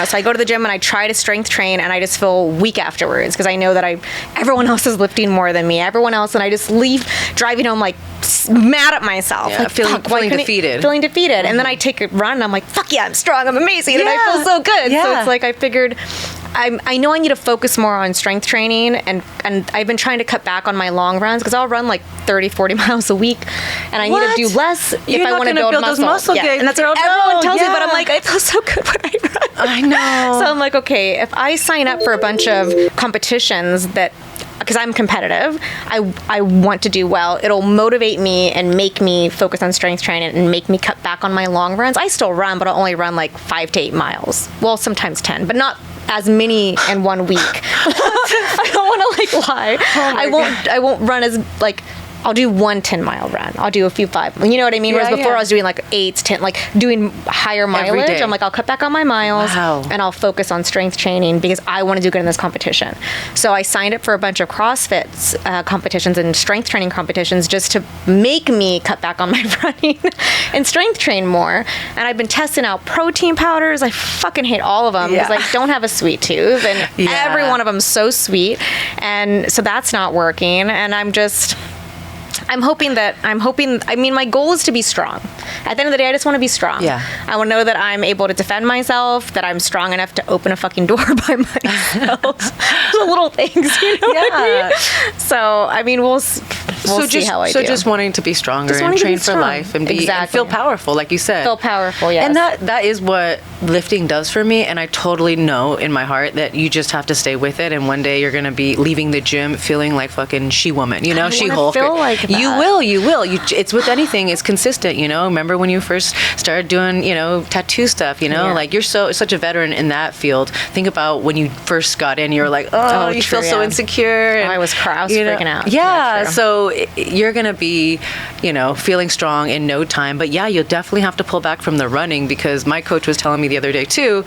so I go to the gym and I try to strength train and I just feel weak afterwards because I know that everyone else is lifting more than me. Everyone else, and I just leave driving home like mad at myself. Yeah, like, feeling defeated. Feeling defeated. And then I take a run and I'm like, fuck yeah, I'm strong, I'm amazing, and I feel so good. Yeah. So it's like I figured I know I need to focus more on strength training, and I've been trying to cut back on my long runs because I'll run like 30, 40 miles a week, and I need to do less if I want to build muscle. Those muscle gains. And that's what everyone tells me, but I'm like, I feel so good when I run. I know. So I'm like, okay, if I sign up for a bunch of competitions that, because I'm competitive, I want to do well. It'll motivate me and make me focus on strength training and make me cut back on my long runs. I still run, but I'll only run like 5 to 8 miles. Well, sometimes 10, but not as many in 1 week. I don't want to like lie. I won't run as like, I'll do 1 10-mile run. I'll do a few 5. You know what I mean? Whereas before I was doing like 8, 10, like doing higher mileage. I'm like, I'll cut back on my miles and I'll focus on strength training because I want to do good in this competition. So I signed up for a bunch of CrossFit competitions and strength training competitions just to make me cut back on my running and strength train more. And I've been testing out protein powders. I fucking hate all of them because I don't have a sweet tooth, and every one of them is so sweet. And so that's not working. And I'm hoping, I mean, my goal is to be strong. At the end of the day, I just want to be strong. Yeah. I want to know that I'm able to defend myself, that I'm strong enough to open a fucking door by myself. The little things, you know what I mean? So, I mean, we'll see how I do. So just wanting to be stronger and train for life and and feel powerful, like you said. Feel powerful, yes. And that is what lifting does for me, and I totally know in my heart that you just have to stay with it, and one day you're going to be leaving the gym feeling like fucking She-Woman, you know, She-Hulk. I feel like that. You will. It's with anything, it's consistent, you know. Remember when you first started doing, you know, tattoo stuff, you know, like you're such a veteran in that field. Think about when you first got in, you were like, you feel so insecure. And, I was freaking out. Yeah, so you're going to be, you know, feeling strong in no time. But yeah, you'll definitely have to pull back from the running, because my coach was telling me the other day too,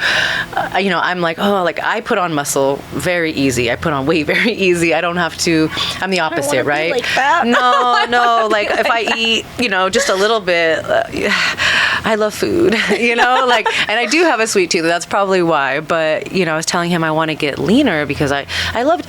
you know, I'm like, I put on muscle very easy. I put on weight very easy. I don't have to, I'm the opposite, right? Be like that. No, like if I eat, you know, just a little bit, I love food, you know, like, and I do have a sweet tooth. That's probably why. But, you know, I was telling him I want to get leaner because I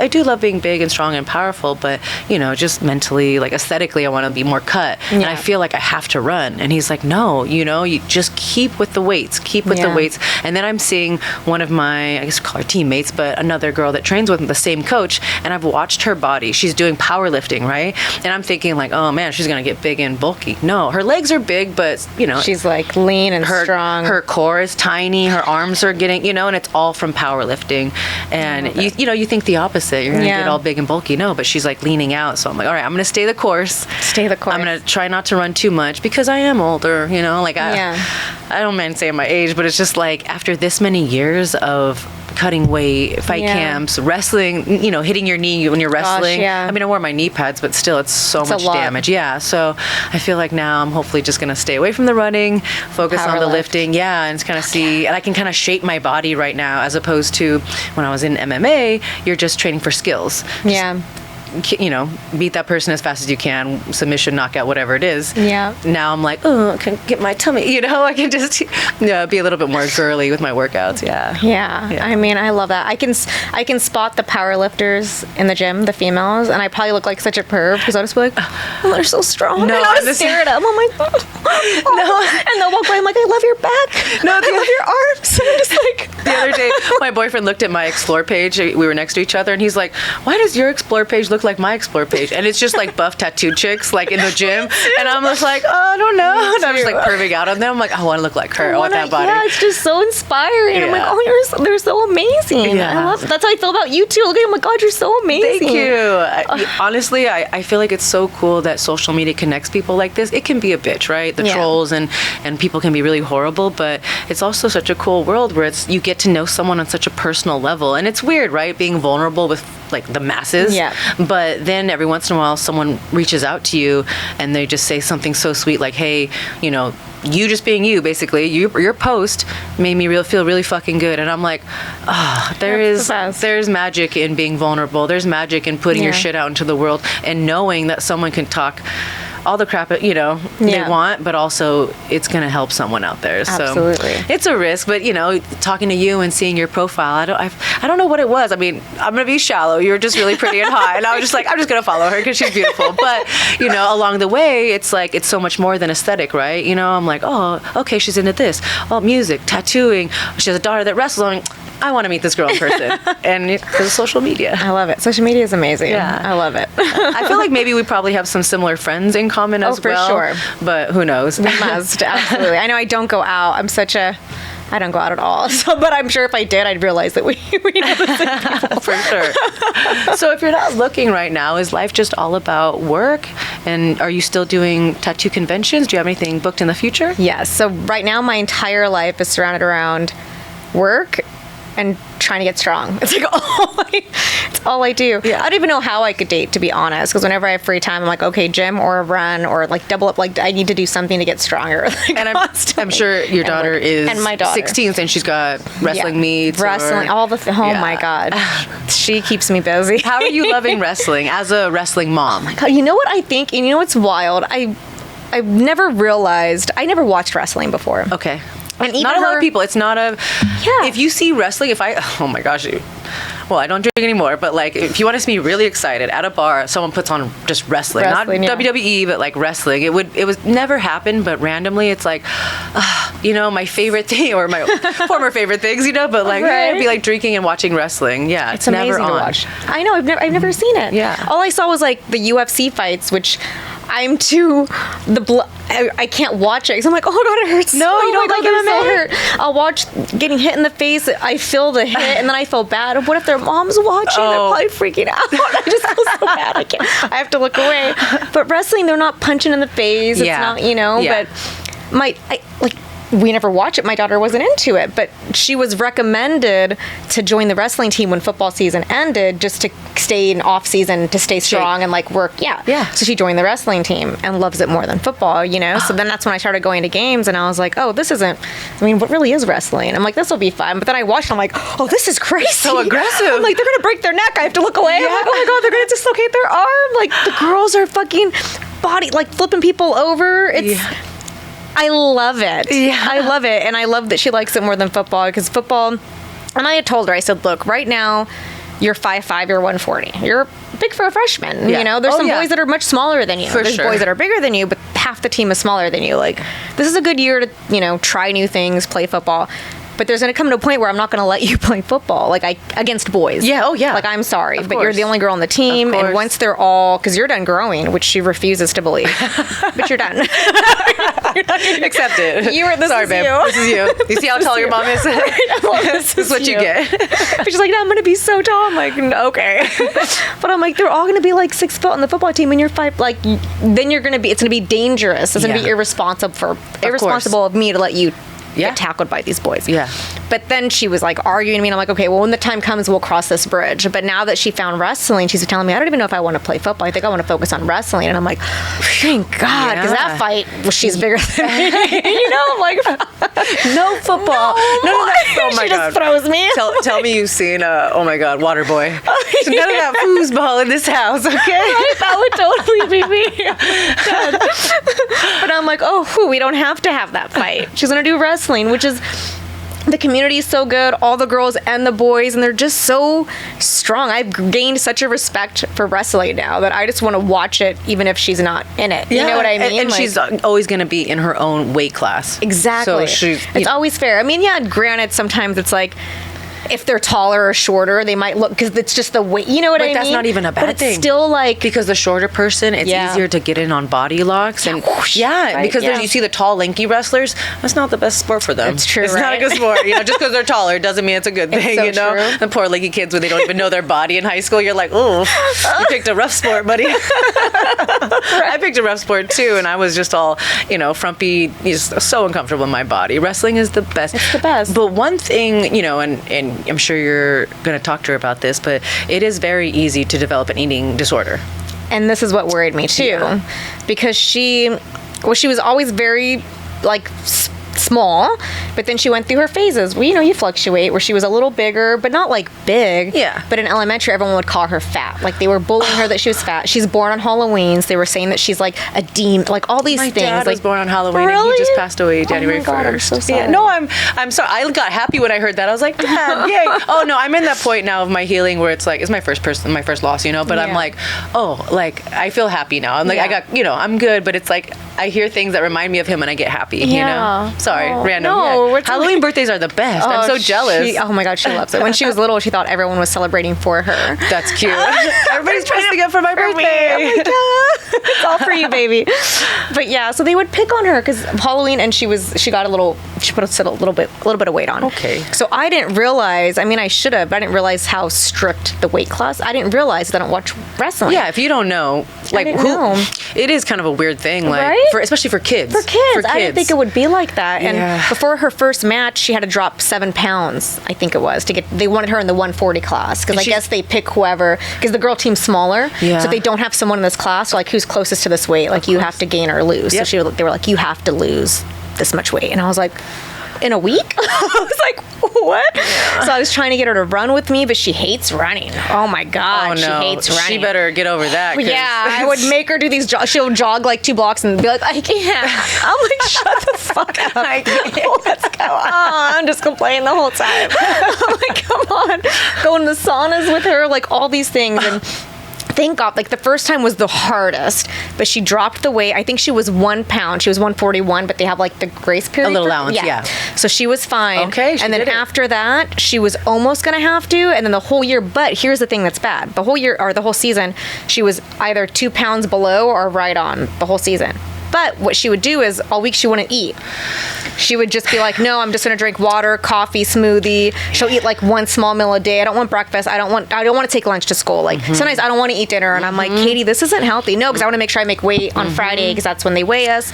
do love being big and strong and powerful, but, you know, just mentally, like aesthetically, I want to be more cut. Yeah. And I feel like I have to run. And he's like, no, you know, you just keep with the weights, the weights. And then I'm seeing one of my, I guess call her teammates, but another girl that trains with the same coach, and I've watched her body. She's doing powerlifting, right? And I'm thinking like, oh man, she's going to get big and bulky. No, her legs are big, but, you know, she's like lean and strong. Her core is tiny. Her arms are getting, you know, and it's all from powerlifting. And you know, you think the opposite. You're going to get all big and bulky. No, but she's like leaning out. So I'm like, all right, I'm going to stay the course. I'm going to try not to run too much because I am older, you know, like I don't mind saying my age, but it's just like after this many years of cutting weight, fight camps, wrestling, you know, hitting your knee when you're wrestling. I mean, I wore my knee pads, but still it's so much damage. Yeah. So I feel like now I'm hopefully just going to stay away from the running, focus on the lifting. Yeah. And kind of see, and I can kind of shape my body right now, as opposed to when I was in MMA, you're just training for skills. You know, beat that person as fast as you can, submission, knockout, whatever it is. Yeah. Now I'm like, I can get my tummy, you know, I can just be a little bit more girly with my workouts. Yeah. I mean, I love that. I can spot the power lifters in the gym, the females, and I probably look like such a perv because I'll just be like, they're so strong. No, I'll just stare at them. I'm like, and they'll walk by. I'm like, I love your back. No, I love your arms. I'm just like. The other day, my boyfriend looked at my Explore page. We were next to each other, and he's like, why does your Explore page look like my Explore page? And it's just like buff tattooed chicks like in the gym, and I'm just like, I don't know, and I'm just like perving out on them. I'm like, I want to look like her. I want that body. Yeah, it's just so inspiring. I'm like, they're so amazing. I love it. That's how I feel about you too. Look at, oh my God, you're so amazing. Thank you. Honestly, I feel like it's so cool that social media connects people like this. It can be a bitch, right? The trolls and people can be really horrible, but it's also such a cool world where you get to know someone on such a personal level. And it's weird, right? Being vulnerable with like the masses. Yeah. But then every once in a while someone reaches out to you and they just say something so sweet like, hey, you know, you just being you, basically, your post made me feel really fucking good. And I'm like, there's magic in being vulnerable. There's magic in putting your shit out into the world and knowing that someone can talk all the crap, they want, but also it's going to help someone out there. Absolutely. So it's a risk, but talking to you and seeing your profile, I don't know what it was. I mean, I'm going to be shallow. You're just really pretty and hot. And I was just like, I'm just going to follow her because she's beautiful. But, along the way, it's like, it's so much more than aesthetic, right? I'm like, oh, okay, she's into this. Oh, music, tattooing. She has a daughter that wrestles. I'm like, I want to meet this girl in person. And because of social media. I love it. Social media is amazing. Yeah. I love it. I feel like maybe we probably have some similar friends in common as well. Oh, for sure. But who knows? We must, absolutely. I know I don't go out. I don't go out at all. But I'm sure if I did, I'd realize that we know the same people. For sure. So if you're not looking right now, is life just all about work? And are you still doing tattoo conventions? Do you have anything booked in the future? Yes. So right now, my entire life is surrounded around work and trying to get strong. It's like it's all I do. Yeah. I don't even know how I could date, to be honest, because whenever I have free time, I'm like, okay, gym or a run or like double up. Like I need to do something to get stronger. And I'm sure your daughter is and my daughter. 16, and she's got wrestling meets. Wrestling, all the my God. She keeps me busy. How are you loving wrestling as a wrestling mom? Oh my God, you know what I think? And you know what's wild? I've never realized, I never watched wrestling before. Okay. And even not a lot of people. It's not a. Yeah. If you see wrestling, oh my gosh, well, I don't drink anymore, but like if you want to see me really excited at a bar, someone puts on just wrestling not WWE, but like wrestling. It was never happened, but randomly it's like, my favorite thing or my former favorite things, but like right. it'd be like drinking and watching wrestling. Yeah, it's never amazing on. to watch. I know. I've never seen it. Yeah. All I saw was like the UFC fights, which I'm too I can't watch it because I'm like, oh God, it hurts. No, you don't like it. MMA? So hurt. I'll watch getting hit in the face. I feel the hit, and then I feel bad. What if their mom's watching? They're probably freaking out. I just feel so bad. I have to look away. But wrestling, they're not punching in the face. It's not, Yeah. But we never watch it. My daughter wasn't into it, but she was recommended to join the wrestling team when football season ended, just to stay in off season, to stay strong and like work. Yeah. So she joined the wrestling team and loves it more than football, So then that's when I started going to games, and I was like, oh, what really is wrestling? I'm like, this will be fun. But then I watched, and I'm like, oh, this is crazy. So aggressive. I'm like, they're going to break their neck. I have to look away. Yeah. I'm like, oh my God, they're going to dislocate their arm. Like the girls are fucking flipping people over. I love it. Yeah. I love it. And I love that she likes it more than football, because football, and I had told her, I said, look, right now, you're 5'5", you're 140. You're big for a freshman. Yeah. There's some boys that are much smaller than you. There's sure. boys that are bigger than you, but half the team is smaller than you. Like, this is a good year to, try new things, play football. But there's going to come to a point where I'm not going to let you play football, against boys. Yeah, oh yeah. Like, I'm sorry, Of but course. you're the only girl on the team. And once they're all, because you're done growing, which she refuses to believe, but you're done. Accept it. Sorry, babe. you. This is you. You see how tall your mom is? This is what you get. But she's like, no, I'm going to be so tall. I'm like, okay. But I'm like, they're all going to be like 6 foot on the football team, and you're 5. Like, then it's going to be dangerous. It's going to be irresponsible of me to let you get tackled by these boys. Yeah. But then she was like arguing to me, and I'm like, okay, well, when the time comes, we'll cross this bridge. But now that she found wrestling, she's telling me, I don't even know if I want to play football. I think I want to focus on wrestling. And I'm like, thank God, because that fight, she's bigger than me. I'm like, no football. No. Oh my she God. just throws me. Tell me you've seen, oh my God, Waterboy. None of that foosball in this house, okay? Right? That would totally be me. But I'm like, we don't have to have that fight. She's going to do wrestling, which is... The community is so good, all the girls and the boys, and they're just so strong. I've gained such a respect for wrestling now that I just want to watch it even if she's not in it. You know what I mean? And she's always going to be in her own weight class. Exactly. So it's always fair. I mean, granted, sometimes it's like, if they're taller or shorter, they might look, because it's just the weight. You know what I mean? That's not even a bad but thing. It's still like, because the shorter person, it's easier to get in on body locks, and because you see the tall, lanky wrestlers. That's not the best sport for them. It's true. It's not a good sport. Just because they're taller doesn't mean it's a good thing. It's so true. The poor lanky kids when they don't even know their body in high school. You're like, oh, you picked a rough sport, buddy. I picked a rough sport too, and I was just all frumpy, just so uncomfortable in my body. Wrestling is the best. It's the best. But one thing, and I'm sure you're going to talk to her about this, but it is very easy to develop an eating disorder. And this is what worried me too, because she was always very small, but then she went through her phases. Well, you fluctuate, where she was a little bigger, but not like big. Yeah. But in elementary, everyone would call her fat. Like they were bullying her that she was fat. She's born on Halloween. So they were saying that she's like a demon, like all these things. My dad was like, born on Halloween, really? and he just passed away January 1st. God, I'm so sorry. Yeah, no, I'm sorry. I got happy when I heard that. I was like, Dad, yay! Oh no, I'm in that point now of my healing where it's like it's my first loss, But I'm like, oh, like I feel happy now. I'm like, I got, I'm good. But it's like I hear things that remind me of him, and I get happy. Sorry, random. No, Halloween birthdays are the best. I'm so jealous. Oh my God, she loves it. When she was little, she thought everyone was celebrating for her. That's cute. Everybody's dressing up for my birthday. Oh my God. It's all for you, baby. But yeah, so they would pick on her because Halloween, and she got a little bit of weight on. Okay. So I didn't realize. I mean, I should have, but I didn't realize how strict the weight class. I didn't realize that I don't watch wrestling. Yeah, if you don't know, like it is kind of a weird thing, like right? especially for kids. For kids, I didn't think it would be like that. And before her first match, she had to drop 7 pounds. I think it was they wanted her in the 140 class because I guess they pick whoever because the girl team's smaller. Yeah. So they don't have someone in this class. Like who's closest to this weight? Like you have to gain or lose. Yep. So they were like, you have to lose this much weight, and I was like, in a week? I was like, what? Yeah. So I was trying to get her to run with me, but she hates running. Oh my God, she hates running. She better get over that. Yeah, I would make her do these she'll jog like 2 blocks and be like, I can't. I'm like, shut the fuck up. What's going on? I'm just complaining the whole time. I'm like, come on. Going to the saunas with her, like all these things. And thank God, like the first time was the hardest, but she dropped the weight. I think she was 1 pound. She was 141, but they have like the grace period. A little allowance, yeah. So she was fine. Okay, and then after that, she was almost going to have to, and then the whole year, but here's the thing that's bad. The whole year, or the whole season, she was either 2 pounds below or right on the whole season. But what she would do is all week she wouldn't eat. She would just be like, no, I'm just going to drink water, coffee, smoothie. She'll eat like 1 small meal a day. I don't want breakfast. I don't want to take lunch to school. Like sometimes I don't want to eat dinner. And I'm like, Katie, this isn't healthy. No, because I want to make sure I make weight on Friday because that's when they weigh us.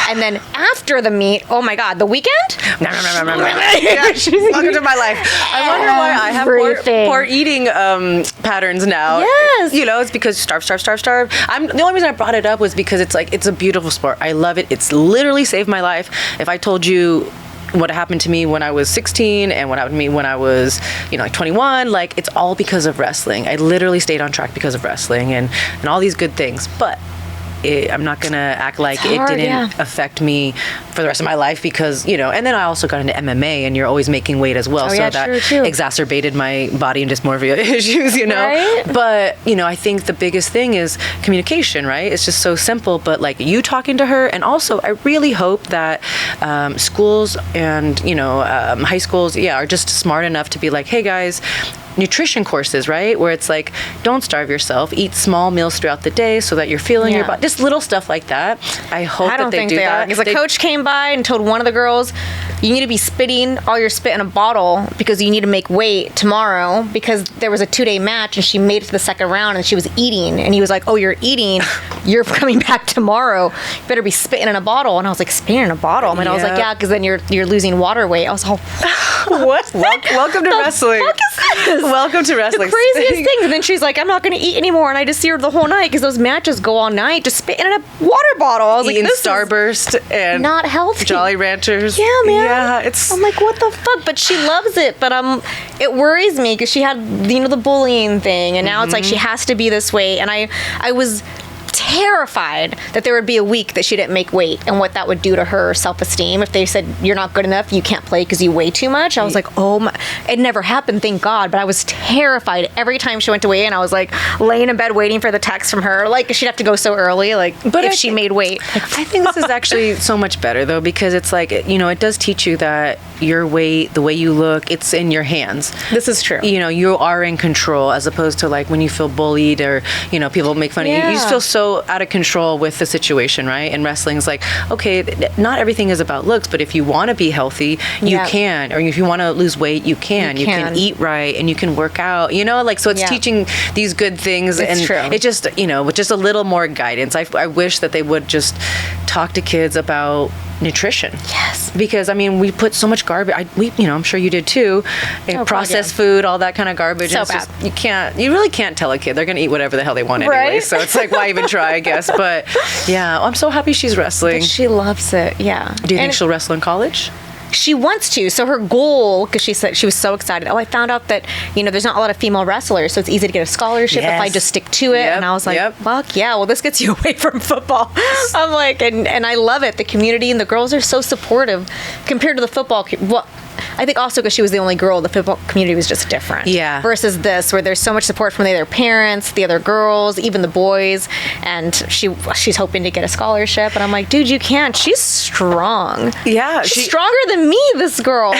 And then after the meet, oh my God, the weekend? Welcome to my life. I wonder why I have poor eating patterns now. Yes. It's because starve. The only reason I brought it up was because it's like, it's a beautiful sport. I love it. It's literally saved my life. If I told you what happened to me when I was 16 and what happened to me when I was, like 21, like it's all because of wrestling. I literally stayed on track because of wrestling and all these good things. But I'm not going to act like it didn't affect me for the rest of my life because, and then I also got into MMA and you're always making weight as well. That exacerbated my body and dysmorphia issues, Right? But, I think the biggest thing is communication, right? It's just so simple, but like you talking to her. And also I really hope that schools and, high schools, are just smart enough to be like, hey guys, nutrition courses, right? Where it's like, don't starve yourself. Eat small meals throughout the day so that you're feeling your body. Just little stuff like that. I hope that they do that. Because a coach came by and told one of the girls, you need to be spitting all your spit in a bottle because you need to make weight tomorrow because there was a 2-day match and she made it to the second round and she was eating. And he was like, oh, you're eating. You're coming back tomorrow. You better be spitting in a bottle. And I was like, spitting in a bottle? And I was like, yeah, because then you're losing water weight. I was like, what? Welcome to wrestling. What the fuck is this? Welcome to wrestling. The craziest things. And then she's like, I'm not going to eat anymore. And I just see her the whole night because those matches go all night just spitting in a water bottle. I was eating like, this Starburst and not healthy. Jolly Ranchers. Yeah, man. Yeah, I'm like, what the fuck? But she loves it. But it worries me because she had the bullying thing, and now it's like she has to be this way. And I was terrified that there would be a week that she didn't make weight and what that would do to her self-esteem if they said you're not good enough, you can't play because you weigh too much. I was like, oh my, it never happened, thank God, but I was terrified every time she went to weigh in. I was like laying in bed waiting for the text from her, like she'd have to go so early, like but if she made weight. I think this is actually so much better though, because it's like, it does teach you that your weight, the way you look, it's in your hands. This is true. You are in control, as opposed to like when you feel bullied or people make fun of you. You just feel so out of control with the situation, right? And wrestling is like, okay, not everything is about looks, but if you want to be healthy, you can. Or if you want to lose weight, you can. You can eat right and you can work out, so it's teaching these good things. It's and true. It just, with just a little more guidance. I wish that they would just talk to kids about nutrition. Yes. Because I mean, we put so much garbage. I'm sure you did too. Processed food, all that kind of garbage. So it's bad. You really can't tell a kid. They're gonna eat whatever the hell they want anyway. Right. So it's like, why even try? I guess. But yeah, I'm so happy she's wrestling. But she loves it. Yeah. Do you think she'll wrestle in college? She wants to. So her goal, because she said she was so excited. Oh, I found out that, there's not a lot of female wrestlers, so it's easy to get a scholarship if I just stick to it. Yep, and I was like, yep. fuck yeah. Well, this gets you away from football. I'm like, and I love it. The community and the girls are so supportive compared to the football. Well, I think also because she was the only girl, the football community was just different. Yeah. Versus this, where there's so much support from the other parents, the other girls, even the boys, and she's hoping to get a scholarship. And I'm like, dude, you can't. She's strong. Yeah, she's stronger than me. This girl.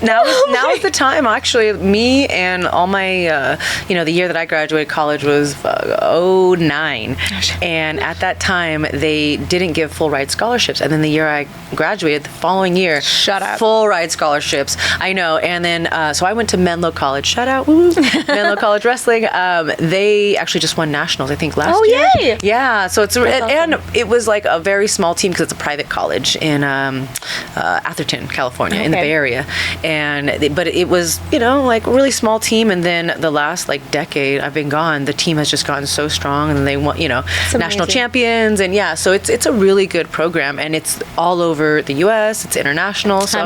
now is the time. Actually, me and all my, the year that I graduated college was 2009, and at that time they didn't give full ride scholarships. And then the year I graduated, the following year, shut up, full ride scholarships. I know. And then so I went to Menlo College. Shout out, woo. Menlo College Wrestling. They actually just won nationals, I think, last year. Oh, yay! Yeah. So it's awesome. And it was like a very small team because it's a private college in Atherton, California, in the Bay Area. But it was like a really small team. And then the last decade I've been gone, the team has just gotten so strong, and they won national champions. And yeah, so it's a really good program, and it's all over the U.S. It's international. So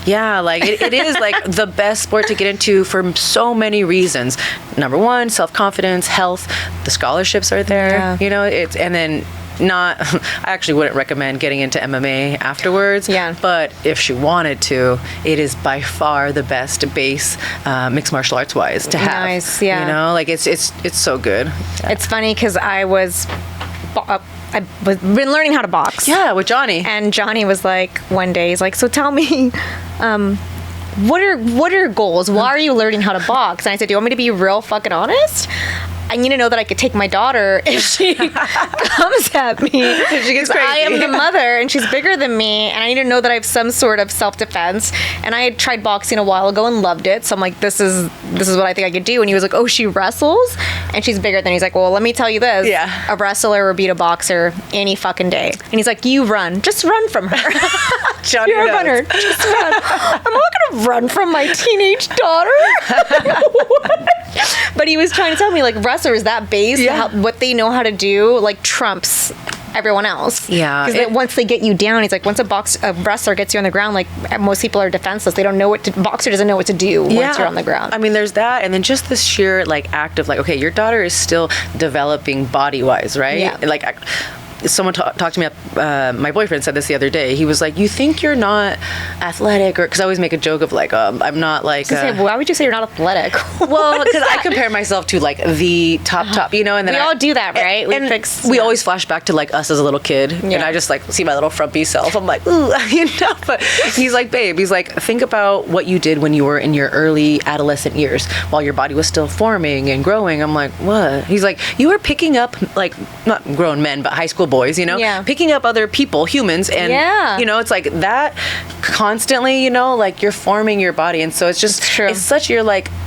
it is like the best sport to get into for so many reasons. Number one, self-confidence, health. The scholarships are there. Yeah. And then I actually wouldn't recommend getting into MMA afterwards. Yeah. But if she wanted to, it is by far the best base mixed martial arts wise to have. Nice. Yeah. It's so good. Yeah. It's funny because I've been learning how to box. Yeah, with Johnny. And Johnny was like, one day, he's like, so tell me, what are your goals? Why are you learning how to box? And I said, do you want me to be real fucking honest? I need to know that I could take my daughter if she comes at me. She gets crazy. I am the mother, and she's bigger than me, and I need to know that I have some sort of self-defense. And I had tried boxing a while ago and loved it, so I'm like, this is what I think I could do. And he was like, oh, she wrestles? And she's bigger than. He's like, well, let me tell you this. Yeah. A wrestler will beat a boxer any fucking day. And he's like, you run. Just run from her. Johnny You're a runner. Just run. I'm not going to run from my teenage daughter. But he was trying to tell me, wrestlers, that base, what they know how to do, trumps everyone else. Yeah. Because once they get you down, he's like, once a wrestler gets you on the ground, most people are defenseless. They don't know boxer doesn't know what to do once you're on the ground. I mean, there's that, and then just the sheer act of okay, your daughter is still developing body-wise, right? Yeah. Someone talked to me, my boyfriend said this the other day. He was like, you think you're not athletic? Or because I always make a joke of I'm not why would you say you're not athletic? Well, because I compare myself to the top, and then we all do that, right? We always flash back to us as a little kid, and I just see my little frumpy self. I'm like, ooh, but he's like, babe, he's like, think about what you did when you were in your early adolescent years while your body was still forming and growing. I'm like, what? He's like, you were picking up not grown men, but high school boys, picking up other people, humans, and it's like that constantly, you're forming your body, and so it's just it's such you're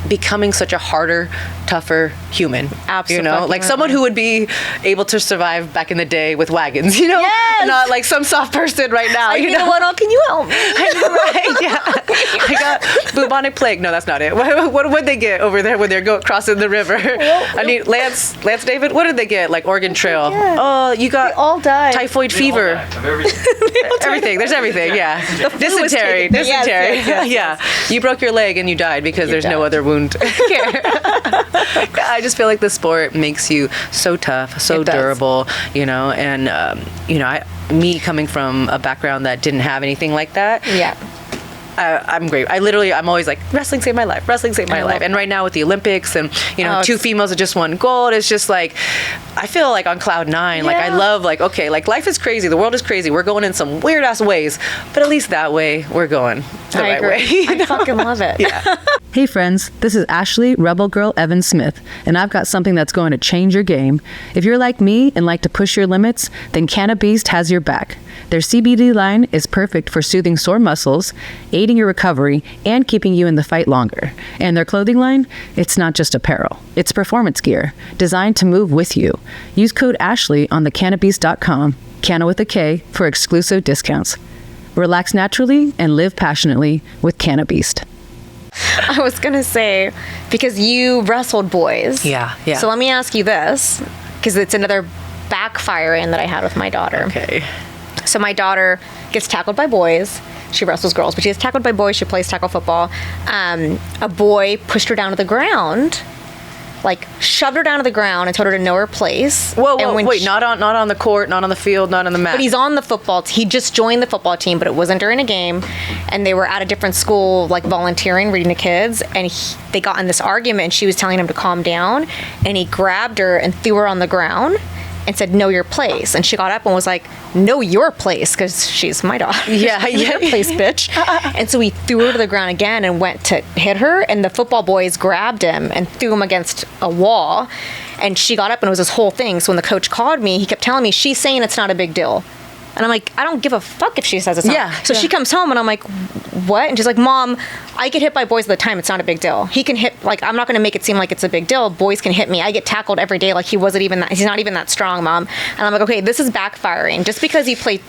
becoming such a harder, tougher human. Absolutely. Someone who would be able to survive back in the day with wagons, not some soft person right now. Can you help me? Right? Yeah. I got bubonic plague. No, that's not it. What would they get over there when they're crossing the river? I need Lance David. What did they get? Oregon Trail. Oh, you got. They all died. Typhoid fever. Everything. There's everything. Yeah. Dysentery. Yes. Yeah. You broke your leg and you died because there's no other wound. I just feel like the sport makes you so tough, so durable, and me coming from a background that didn't have anything like that. Yeah. I'm great. I'm always wrestling saved my life. Wrestling saved my life. And right now with the Olympics and, two females that just won gold, it's just I feel on cloud nine. I love okay, life is crazy. The world is crazy. We're going in some weird ass ways, but at least that way we're going the right way. I fucking love it. Yeah. Hey friends, this is Ashlee Rebel Girl Evans-Smith, and I've got something that's going to change your game. If you're like me and like to push your limits, then Cannabeast has your back. Their CBD line is perfect for soothing sore muscles, aiding your recovery, and keeping you in the fight longer. And their clothing line, it's not just apparel. It's performance gear, designed to move with you. Use code Ashlee on thecannabeast.com Canna with a K, for exclusive discounts. Relax naturally and live passionately with Canna Beast. I was going to say, because you wrestled boys. Yeah. So let me ask you this, because it's another backfiring that I had with my daughter. Okay. So my daughter gets tackled by boys. She wrestles girls, but she gets tackled by boys. She plays tackle football. A boy pushed her down to the ground, like shoved her down to the ground and told her to know her place. Whoa, wait, not on the court, not on the field, not on the mat. But he's on the football. He just joined the football team, but it wasn't during a game. And they were at a different school, like volunteering, reading to kids. And they got in this argument, and she was telling him to calm down. And he grabbed her and threw her on the ground and said, know your place. And she got up and was like, know your place, because she's my daughter. Yeah. Your place, bitch. And so he threw her to the ground again and went to hit her, and the football boys grabbed him and threw him against a wall. And she got up, and it was this whole thing. So when the coach called me, he kept telling me, she's saying it's not a big deal. And I'm like, I don't give a fuck if she says it's not. Yeah. So she comes home, and I'm like, what? And she's like, Mom, I get hit by boys all the time. It's not a big deal. He can hit, like, I'm not going to make it seem like it's a big deal. Boys can hit me. I get tackled every day like he's not even that strong, Mom. And I'm like, okay, this is backfiring. Just because you play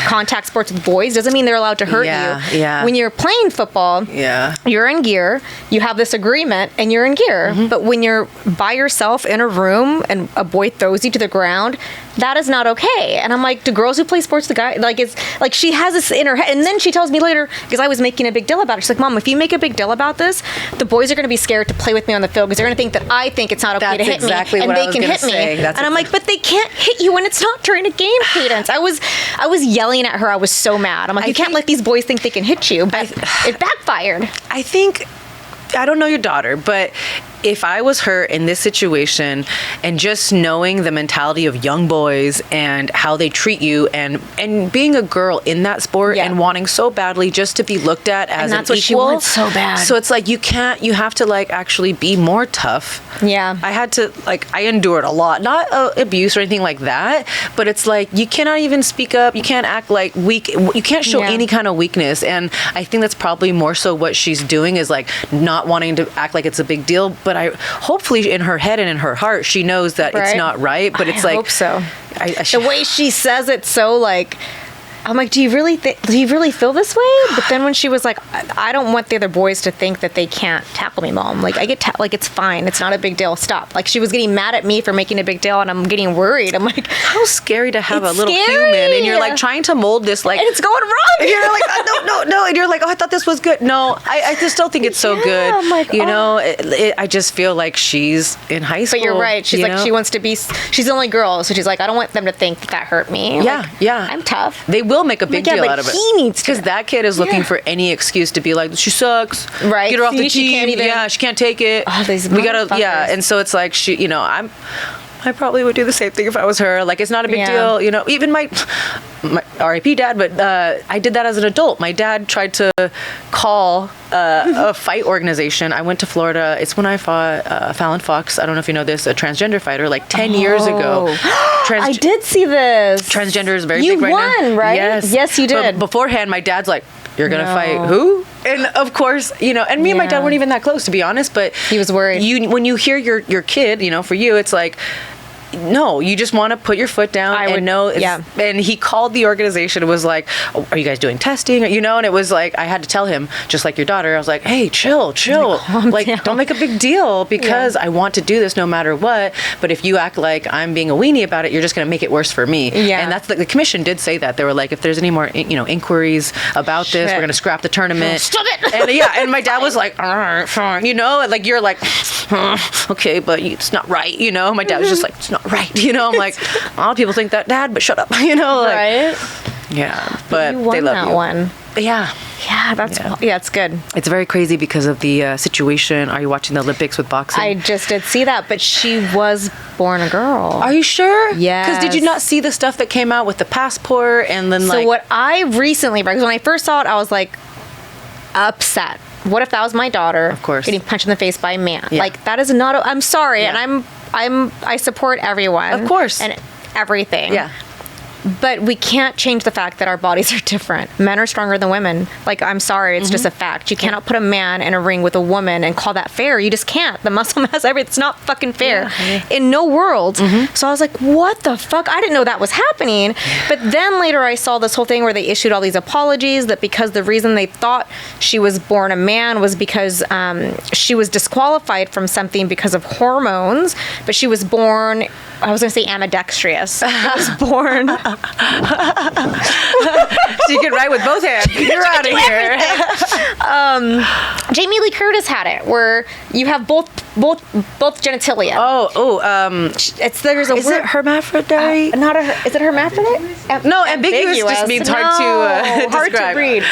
contact sports with boys doesn't mean they're allowed to hurt you. Yeah. When you're playing football, you're in gear. You have this agreement, and you're in gear. Mm-hmm. But when you're by yourself in a room and a boy throws you to the ground, that is not okay. And I'm like, do girls who play sports, the guy, like, it's like she has this in her head. And then she tells me later, because I was making a big deal about it, she's like, Mom, if you make a big deal about this, the boys are going to be scared to play with me on the field, because they're going to think that I think it's not okay to hit me, and they can hit me. And I'm like, but they can't hit you when it's not during a game cadence. I was yelling at her. I was so mad. I'm like, you can't let these boys think they can hit you. But it backfired. I think, I don't know your daughter, but if I was her in this situation, and just knowing the mentality of young boys and how they treat you, and being a girl in that sport, and wanting so badly just to be looked at as an equal. And that's what she wants so bad. So it's like, you have to like actually be more tough. Yeah. I had to, like, I endured a lot, not abuse or anything like that, but it's like, you cannot even speak up. You can't act like weak. You can't show any kind of weakness. And I think that's probably more so what she's doing, is like not wanting to act like it's a big deal. But hopefully in her head and in her heart, she knows that it's not right. But it's I hope so. The way she says it, so like, I'm like, do you really feel this way? But then when she was like, I don't want the other boys to think that they can't tackle me, Mom. Like, I get like, it's fine. It's not a big deal. Stop. Like, she was getting mad at me for making a big deal, and I'm getting worried. I'm like, how scary to have a little human, and you're like trying to mold this, like, and it's going wrong. And you're like, no, and you're like, oh, I thought this was good. No, I just don't think it's so good. I'm like, you know, I just feel like she's in high school. But you're right. She's like, she wants to be. She's the only girl, so she's like, I don't want them to think that hurt me. Yeah, like, I'm tough. They will make a big deal out of it. He needs to, because that kid is looking for any excuse to be like, she sucks. Right. Get her off the she team. She can't take it. Oh, these we gotta. Yeah, and so it's like I probably would do the same thing if I was her. Like, it's not a big deal, you know. Even my R.I.P. dad, but I did that as an adult. My dad tried to call a fight organization. I went to Florida. It's when I fought Fallon Fox. I don't know if you know this, a transgender fighter, like 10 years ago. I did see this. Transgender is very big right now. You won, right? Yes, you did. But beforehand, my dad's like, you're going to fight who? And of course, you know, and me and my dad weren't even that close, to be honest, but he was worried. When you hear your kid, you know, for you, it's like, no, you just want to put your foot down and he called the organization and was like, oh, are you guys doing testing? You know, and it was like, I had to tell him, just like your daughter, I was like, hey, chill. Like, don't make a big deal, because I want to do this no matter what. But if you act like I'm being a weenie about it, you're just going to make it worse for me. Yeah. And that's the commission did say that. They were like, if there's any more, inquiries about this, we're going to scrap the tournament. Stop it. And my dad was like, all right, fine. You know, like, you're like, okay, but it's not right. You know, my dad was just like, it's not right. You know, I'm like, a lot of people think that, Dad, but shut up. You know, like, right? Yeah, but you won they love that you. one. Yeah. Yeah, it's good. It's very crazy because of the situation. Are you watching the Olympics with boxing? I just did see that, but she was born a girl. Are you sure? Yeah. Because did you not see the stuff that came out with the passport and then So what I recently, because when I first saw it, I was like upset. What if that was my daughter? Of course. Getting punched in the face by a man. Yeah. Like, that is not, I'm sorry, and I support everyone. Of course. And everything. Yeah. But we can't change the fact that our bodies are different. Men are stronger than women. Like, I'm sorry, it's just a fact. You cannot put a man in a ring with a woman and call that fair. You just can't. The muscle mass, everything. It's not fucking fair in no world. So I was like, what the fuck? I didn't know that was happening. But then later I saw this whole thing where they issued all these apologies that because the reason they thought she was born a man was because she was disqualified from something because of hormones, but she was born, I was going to say ambidextrous. She was born. She can write with both hands. You're out of here. Jamie Lee Curtis had it, where you have both genitalia. There's a Is word. it hermaphrodite? Is it hermaphrodite? No, ambiguous just means hard to hard describe. to read.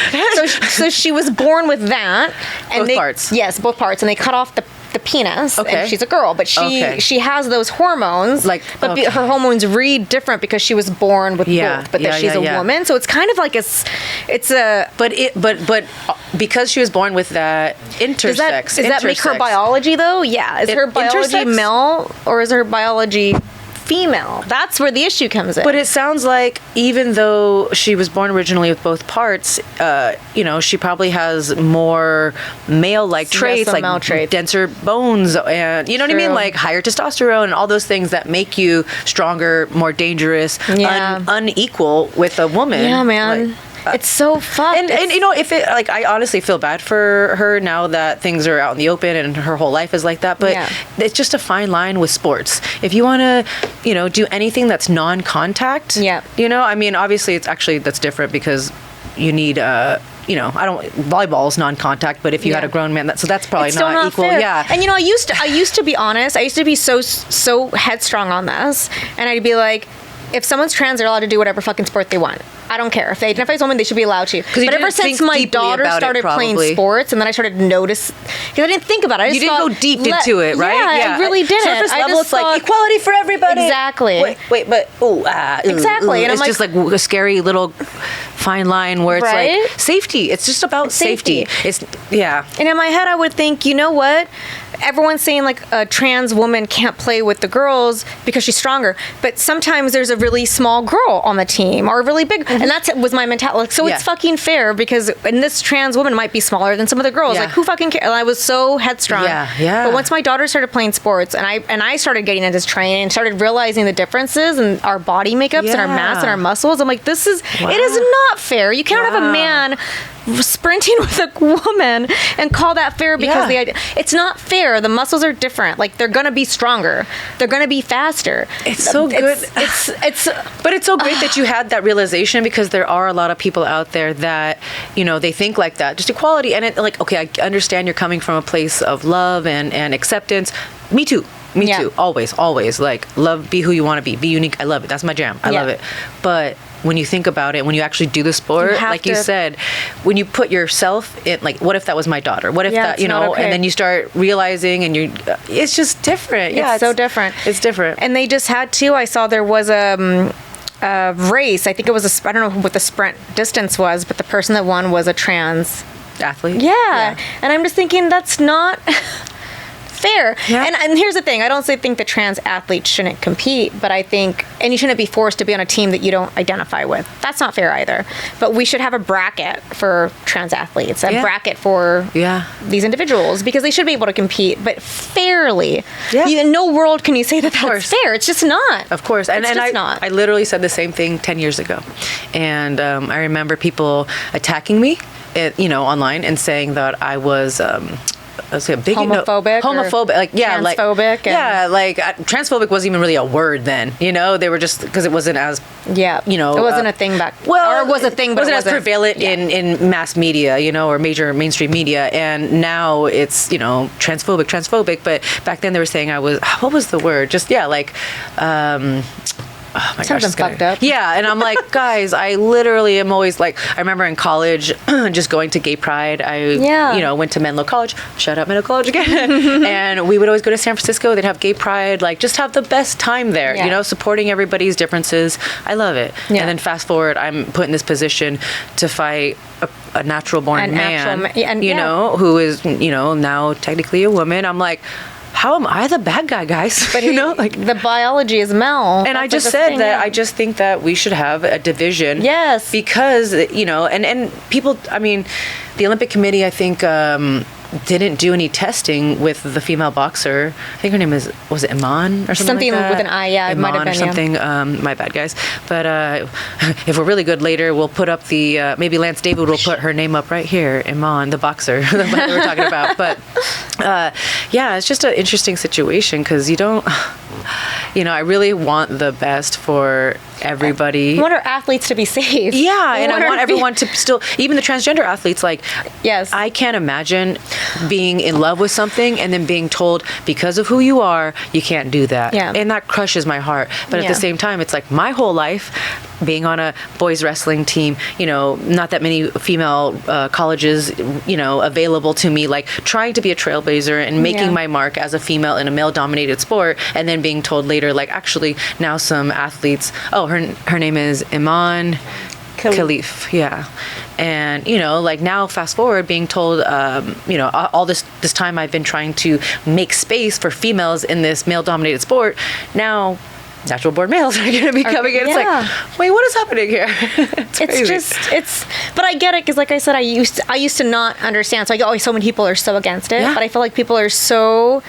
So she was born with that. And Both parts. Yes, both parts. And they cut off the penis, Okay. and she's a girl, but she has those hormones, but her hormones read different because she was born with both, but that she's a woman. So it's kind of like but because she was born with that intersex. Does that make her biology though? Yeah, is her biology intersex? Male or is her biology female? That's where the issue comes in. But it sounds like even though she was born originally with both parts, she probably has more male-like traits, like male traits. denser bones, and you know what I mean, like higher testosterone and all those things that make you stronger, more dangerous, unequal with a woman. Yeah, man. It's so fucked. And if it, like, I honestly feel bad for her now that things are out in the open and her whole life is like that. But it's just a fine line with sports. If you want to, do anything that's non-contact, I mean, obviously that's different because you need, volleyball is non-contact, but if you had a grown man, that's probably not equal. Fair. Yeah. And I used to be honest. I used to be so headstrong on this, and I'd be like, if someone's trans, they're allowed to do whatever fucking sport they want. I don't care. If they identify as a woman, they should be allowed to. But ever since my daughter started playing sports, and then I started to notice, because I didn't think about it. You didn't go deep into it, right? Yeah, I really didn't. Surface level, it's like equality for everybody. Exactly. Wait, but exactly. And it's just like a scary little fine line where it's like safety. It's just about safety. And in my head, I would think, you know what? Everyone's saying like a trans woman can't play with the girls because she's stronger, but sometimes there's a really small girl on the team or a really big, and that was my mentality. Like, so it's fucking fair because, and this trans woman might be smaller than some of the girls. Like, who fucking cares? And I was so headstrong. But once my daughter started playing sports, and I started getting into training and started realizing the differences in our body makeups and our mass and our muscles, I'm like, it is not fair. You cannot have a man sprinting with a woman and call that fair because it's not fair. The muscles are different. Like, they're gonna be stronger. They're gonna be faster. It's so good. But it's so great that you had that realization, because there are a lot of people out there that they think like that, just equality, and I understand you're coming from a place of love and acceptance. Me too. Always like, love, be who you want to be unique. I love it. That's my jam. I love it. But when you think about it, when you actually do the sport, you said, when you put yourself in, like, what if that was my daughter? What if that, and then you start realizing, and it's just different. It's so different. It's different. And they just had to, I saw there was a race. I think it was I don't know what the sprint distance was, but the person that won was a trans athlete. Yeah. And I'm just thinking, that's not fair. And here's the thing, I don't think that trans athletes shouldn't compete, but I think, and you shouldn't be forced to be on a team that you don't identify with. That's not fair either. But we should have a bracket for trans athletes, a bracket for these individuals, because they should be able to compete, but fairly. In no world can you say that that's fair. It's just not. Of course. And I literally said the same thing 10 years ago. And I remember people attacking me online and saying that I was a big homophobic, transphobic, transphobic wasn't even really a word then. They were just, because it wasn't as it wasn't a thing back. Well, or it was a thing, but it wasn't as prevalent in mass media, or major mainstream media. And now it's transphobic. But back then they were saying I was, what was the word? Just oh my gosh, fucked up. Yeah, and I'm like, guys, I literally am always like, I remember in college, just going to gay pride. I, went to Menlo College. Shout out Menlo College again. And we would always go to San Francisco. They'd have gay pride, like, just have the best time there, supporting everybody's differences. I love it. Yeah. And then fast forward, I'm put in this position to fight a natural born man, who is, now technically a woman. I'm like, how am I the bad guy, guys? But the biology is male. And I That's just like the said thing, that yeah. I just think that we should have a division. Yes. Because, and people, I mean, the Olympic Committee, I think, didn't do any testing with the female boxer. I think her name was it Iman or something like that? with an I, yeah, it Iman might have been, or something. My bad, guys. But if we're really good later, we'll put up the, maybe Lance David will put her name up right here, Iman, the boxer that we're talking about. But yeah, it's just an interesting situation because you don't, I really want the best for everybody. I want our athletes to be safe. Yeah, and I want everyone to still, even the transgender athletes, like, yes, I can't imagine being in love with something and then being told because of who you are, you can't do that. Yeah. And that crushes my heart. But at Yeah. the same time, it's like my whole life being on a boys wrestling team, not that many female colleges, available to me, like trying to be a trailblazer and making Yeah. my mark as a female in a male dominated sport. And then being told later, like, actually now some athletes, her name is Iman Khalif. Yeah. And, like now fast forward being told, all this time I've been trying to make space for females in this male dominated sport. Now natural born males are going to be coming in. It's Yeah. like, wait, what is happening here? But I get it. Cause like I said, I used to not understand. So so many people are so against it, Yeah. but I feel like people are so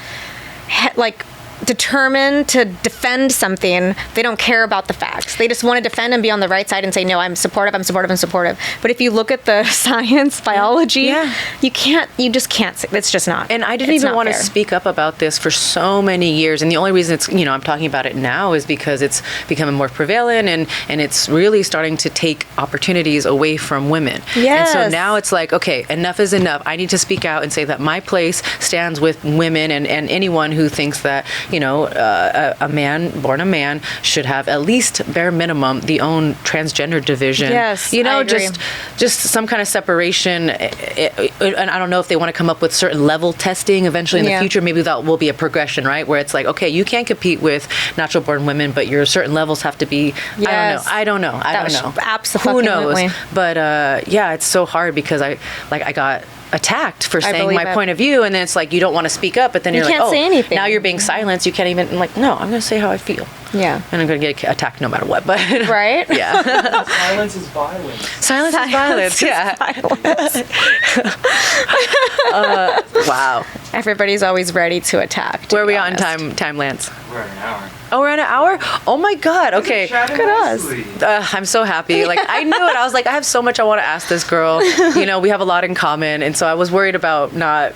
determined to defend something. They don't care about the facts. They just want to defend and be on the right side and say, no, I'm supportive. But if you look at the science, biology, Yeah. you just can't. It's just not. And I didn't it's even not want to fair. speak up about this for so many years. And the only reason it's, I'm talking about it now is because it's becoming more prevalent and it's really starting to take opportunities away from women. Yes. And so now it's like, okay, enough is enough. I need to speak out and say that my place stands with women and anyone who thinks that, a man born a man should have at least bare minimum the own transgender division. Yes, I agree. just some kind of separation. And I don't know if they want to come up with certain level testing eventually in the Yeah. future. Maybe that will be a progression, right? Where it's like, okay, you can't compete with natural born women, but your certain levels have to be, Yes. I don't know. Absolutely. Who knows? But yeah, it's so hard because I got attacked for saying believe my it. point of view, and then it's like you don't want to speak up, but then You you're like, can't oh, say anything. now you're being silenced. You can't even, I'm like, no, I'm going to say how I feel. Yeah. And I'm going to get attacked no matter what. But Right? Yeah. Silence is violence. Silence is violence. Yeah. Wow. Everybody's always ready to attack. Where are we on time, Lance? We're at an hour. Oh, we're at an hour? Oh my God. Okay. Chatting Look at us. nicely. I'm so happy. Like, I knew it. I was like, I have so much I want to ask this girl. We have a lot in common. And so I was worried about not.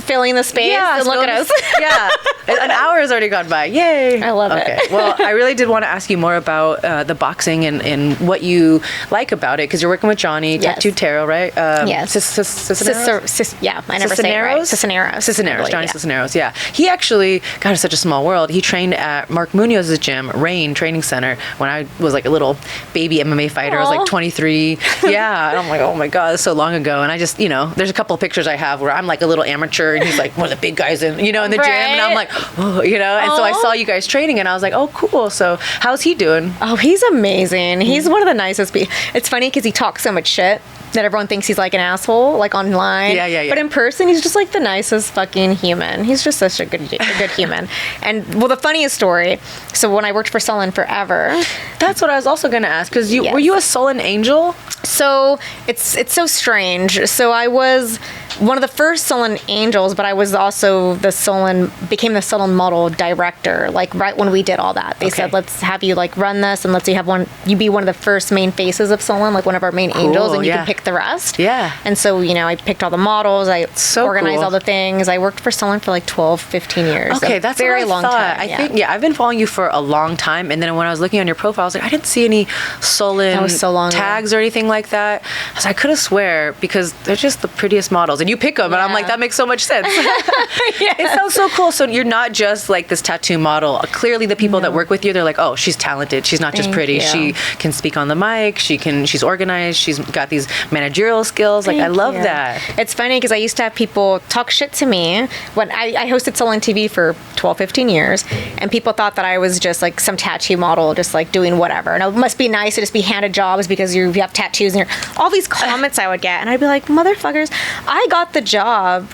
Filling the space and look at us. Yeah. An hour has already gone by. Yay. I love it. Okay. Well, I really did want to ask you more about the boxing and what you like about it, because you're working with Johnny, Yes. Tattooed Tarot, right? Yes. Cisneros? Yeah, I never say it right. Cisneros. Cisneros, Johnny Yeah. Cisneros, yeah. He actually, God, it's such a small world. He trained at Mark Munoz's gym, Rain Training Center, when I was like a little baby MMA fighter. I was Aw. like 23. Yeah, and I'm like, oh my God, that's so long ago. And I just, there's a couple of pictures I have where I'm like a little amateur and he's like one of the big guys in the gym. And I'm like, oh, and so I Aw. saw you guys training and I was like, oh, cool. So how's he doing? Oh, he's amazing. He's one of the nicest people. It's funny because he talks so much shit that everyone thinks he's like an asshole, like online. Yeah. But in person, he's just like the nicest fucking human. He's just such a good human. And well, the funniest story. So when I worked for Sullen forever, That's what I was also going to ask, because Yes. were you a Sullen Angel? so it's so strange. So I was one of the first Sullen Angels, but I was also became the Sullen model director. Like right when we did all that, they Okay. said, let's have you like run this and let's you be one of the first main faces of Sullen, like one of our main angels, and you yeah. can pick the rest. Yeah. And so, I picked all the models, I So organized cool. all the things. I worked for Sullen for like 12, 15 years. Okay, A that's very what I long thought. time. I think, I've been following you for a long time, and then when I was looking on your profile, I was like, I didn't see any Sullen That was so long ago. tags or anything like that. I was like, I could have swear, because they're just the prettiest models, and you pick them, and I'm like, Yeah. that makes so much sense. It sounds so cool. So you're not just like this tattoo model. Clearly, the people that work with you, they're like, oh, she's talented. She's not just Thank pretty. you. She can speak on the mic. She's organized. She's got these managerial skills. Like, I Thank love you. that. It's funny because I used to have people talk shit to me when I hosted Sullen TV for 12, 15 years, and people thought that I was just like some tattoo model, just like doing whatever. And it must be nice to just be handed jobs because you have tattoos and all these comments I would get. And I'd be like, motherfuckers, I got the job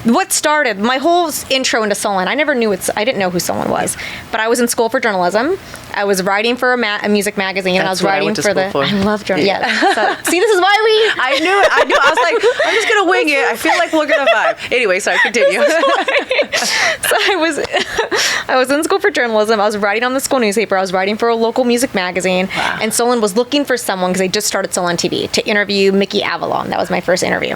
what started my whole intro into Solon. I didn't know who Solon was, but I was in school for journalism. I was writing for a music magazine, and I was writing for the. I love journalism. Yeah. So, see, this is why we. I knew it. I was like, I'm just gonna wing it. I feel like we're gonna vibe. Anyway, sorry, continue. So I was in school for journalism. I was writing on the school newspaper. I was writing for a local music magazine, and Solon was looking for someone because they just started Solon TV to interview Mickey Avalon. That was my first interview.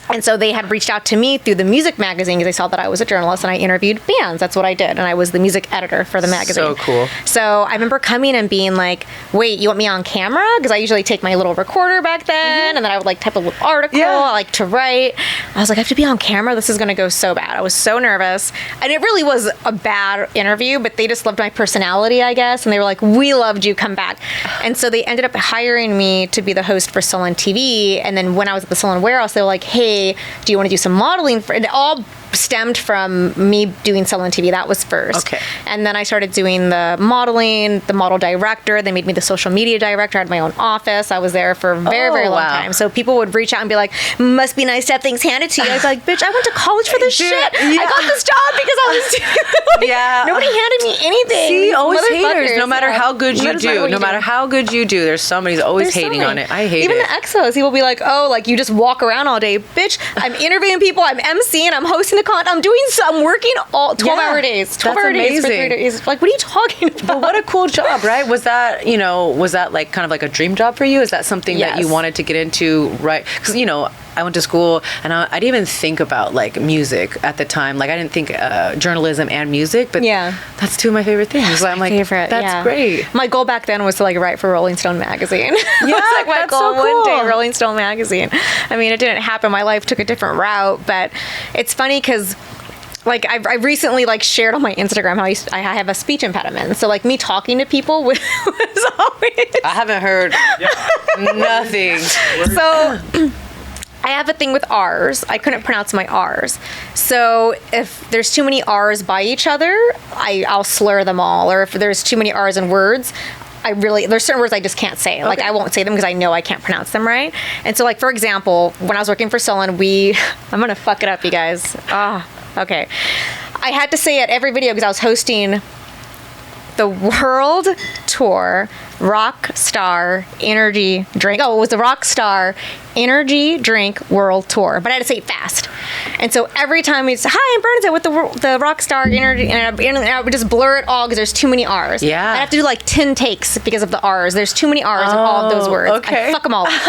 And so they had reached out to me through the music magazine because they saw that I was a journalist and I interviewed bands. That's what I did. And I was the music editor for the magazine. So cool. So I remember coming and being like, wait, you want me on camera? Because I usually take my little recorder back then and then I would like type a little article. I like to write. I was like, I have to be on camera. This is going to go so bad. I was so nervous. And it really was a bad interview, but they just loved my personality, I guess. And they were like, we loved you. Come back. And so they ended up hiring me to be the host for Solon TV. And then when I was at the Solon warehouse, they were like, hey, do you want to do some modeling? And it all stemmed from me doing Solon TV. That was first. Okay. And then I started doing the modeling, the model director. They made me the social media director. I had my own office. I was there for a very, very long time. So people would reach out and be like, must be nice to have things handed to you. I was like, bitch, I went to college for this shit. I got this job because I was doing nobody handed me anything. See, always haters. No matter how good you do. No matter how good you do, there's somebody's always hating on it. I hate Even it. the exos, people will be like, oh, like you just walk around all day. Bitch, I'm interviewing people. I'm emceeing. I'm hosting the I'm working all 12-hour days. 12-hour days for 3 days. Like, what are you talking about? But what a cool job, right? Was that like kind of like a dream job for you? Is that something that you wanted to get into, right? Because, I went to school and I didn't even think about like music at the time. Like I didn't think journalism and music, but that's two of my favorite things. So I'm like, that's great. My goal back then was to like write for Rolling Stone magazine. Yeah, like my that's goal so cool. one day, Rolling Stone magazine. I mean, it didn't happen. My life took a different route, but it's funny because like I recently like shared on my Instagram how I have a speech impediment. So like me talking to people was always. I haven't heard nothing. So. I have a thing with R's. I couldn't pronounce my R's. So if there's too many R's by each other, I'll slur them all. Or if there's too many R's in words, there's certain words I just can't say. Like I won't say them because I know I can't pronounce them right. And so like, for example, when I was working for Solon, I'm going to fuck it up, you guys. Okay. I had to say at every video because I was hosting the world tour Rock Star Energy Drink. Oh, it was the Rock Star Energy Drink World Tour, but I had to say it fast. And so every time we say, hi, I'm Bernadette with the Rock Star Energy, and I would just blur it all because there's too many R's. Yeah. I have to do like 10 takes because of the R's. There's too many R's in all of those words. Okay. I fuck them all up.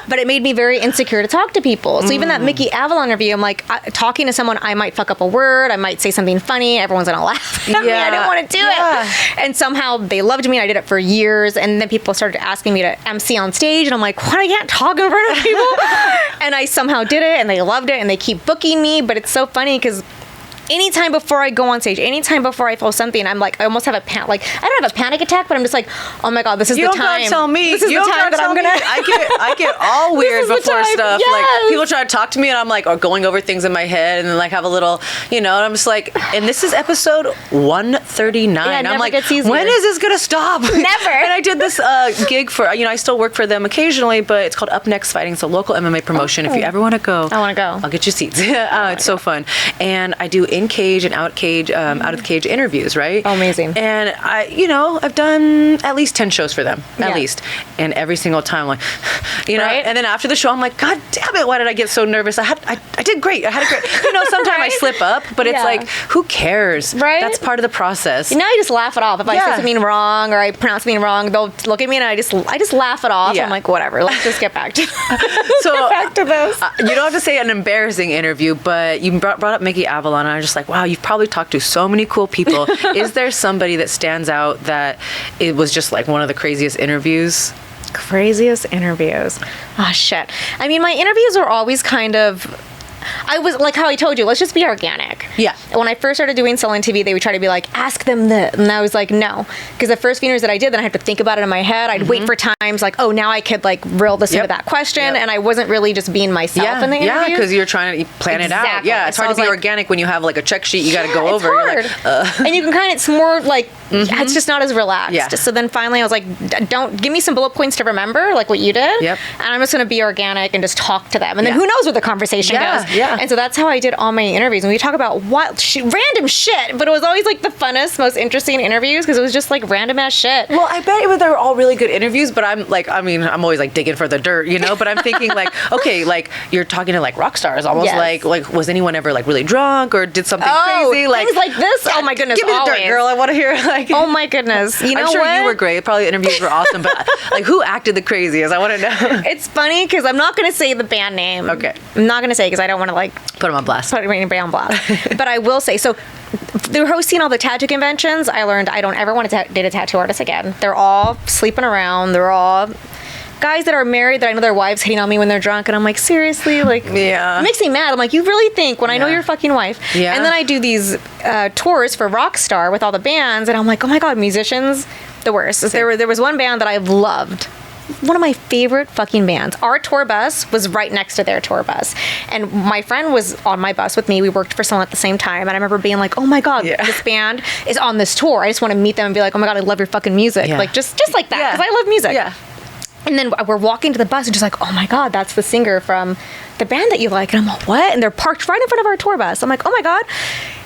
But it made me very insecure to talk to people. So even that Mickey Avalon interview, I'm like, talking to someone, I might fuck up a word. I might say something funny. Everyone's going to laugh at me. I didn't want to do it. And somehow they loved me. And I did it for years. And then people started asking me to MC on stage. And I'm like, what? I can't talk in front of people. And I somehow did it. And they loved it. And they keep booking me. But it's so funny because anytime before I go on stage, anytime before I feel something, I'm like, I almost have I don't have a panic attack, but I'm just like, oh my God, this is the time. You don't gotta tell me. This is the time that I'm gonna. I get all weird before stuff. Yes. Like people try to talk to me, and I'm like, or going over things in my head, and then like have a little, and I'm just like, and this is episode 139. Yeah, I'm like, gets easier. when is this gonna stop? Never. And I did this gig for, I still work for them occasionally, but it's called Up Next Fighting. It's a local MMA promotion. If you ever want to go, I want to go. I'll get you seats. It's so fun, and I do in cage and out of the cage interviews, right? Oh, amazing. And I've done at least 10 shows for them, at least. And every single time, like, right? And then after the show, I'm like, God damn it, why did I get so nervous? I did great. I had a great, sometimes I slip up, but it's like, who cares? Right? That's part of the process. Now I just laugh it off. If I say something wrong or I pronounce something wrong, they'll look at me and I just laugh it off. I'm like, whatever, let's just get back to back to this. You don't have to say an embarrassing interview, but you brought up Mickey Avalon, and I was just like, wow, you've probably talked to so many cool people. Is there somebody that stands out that it was just like one of the craziest interviews? Craziest interviews. Oh, shit. I mean, my interviews are always kind of... I was like how I told you, let's just be organic. Yeah. When I first started doing Solon TV, they would try to be like, ask them this. And I was like, no. Because the first few interviews that I did, then I had to think about it in my head. I'd wait for times like, oh, now I could like reel this into that question. And I wasn't really just being myself in the interview. Yeah, because you're trying to plan it out. Yeah, it's hard to be organic when you have like a check sheet you got to go over. It's hard. And you can kind of, it's more like, it's just not as relaxed. Yeah. So then finally I was like, don't give me some bullet points to remember, like what you did. Yep. And I'm just going to be organic and just talk to them. And then who knows where the conversation goes. Yeah. And so that's how I did all my interviews. And we talk about random shit, but it was always like the funnest, most interesting interviews because it was just like random ass shit. Well, I bet they were all really good interviews, but I'm like, I mean, I'm always like digging for the dirt, you know, but I'm thinking like, okay, like you're talking to like rock stars, almost like was anyone ever like really drunk or did something crazy? Like things like this? Oh my goodness. Give me the dirt, girl. I want to hear like. Oh my goodness. You know I'm sure what? you were great. Probably the interviews were awesome, but like who acted the craziest? I want to know. It's funny because I'm not going to say the band name. Okay. I'm not going to say because I don't want to like put them on blast. Put anybody on blast. But I will say, so they're hosting all the tattoo conventions. I learned I don't ever want to date a tattoo artist again. They're all sleeping around. They're all guys that are married that I know their wives hitting on me when they're drunk, and I'm like, seriously, like, it makes me mad. I'm like, you really think when I know your fucking wife? Yeah. And then I do these tours for Rockstar with all the bands, and I'm like, oh my god, musicians, the worst. There was one band that I loved. One of my favorite fucking bands. Our tour bus was right next to their tour bus. And my friend was on my bus with me. We worked for someone at the same time. And I remember being like, oh my God, this band is on this tour. I just want to meet them and be like, oh my God, I love your fucking music. Like, just like that. Because I love music. Yeah. And then we're walking to the bus and just like, oh my God, that's the singer from the band that you like. And I'm like, what? And they're parked right in front of our tour bus. I'm like, oh my God.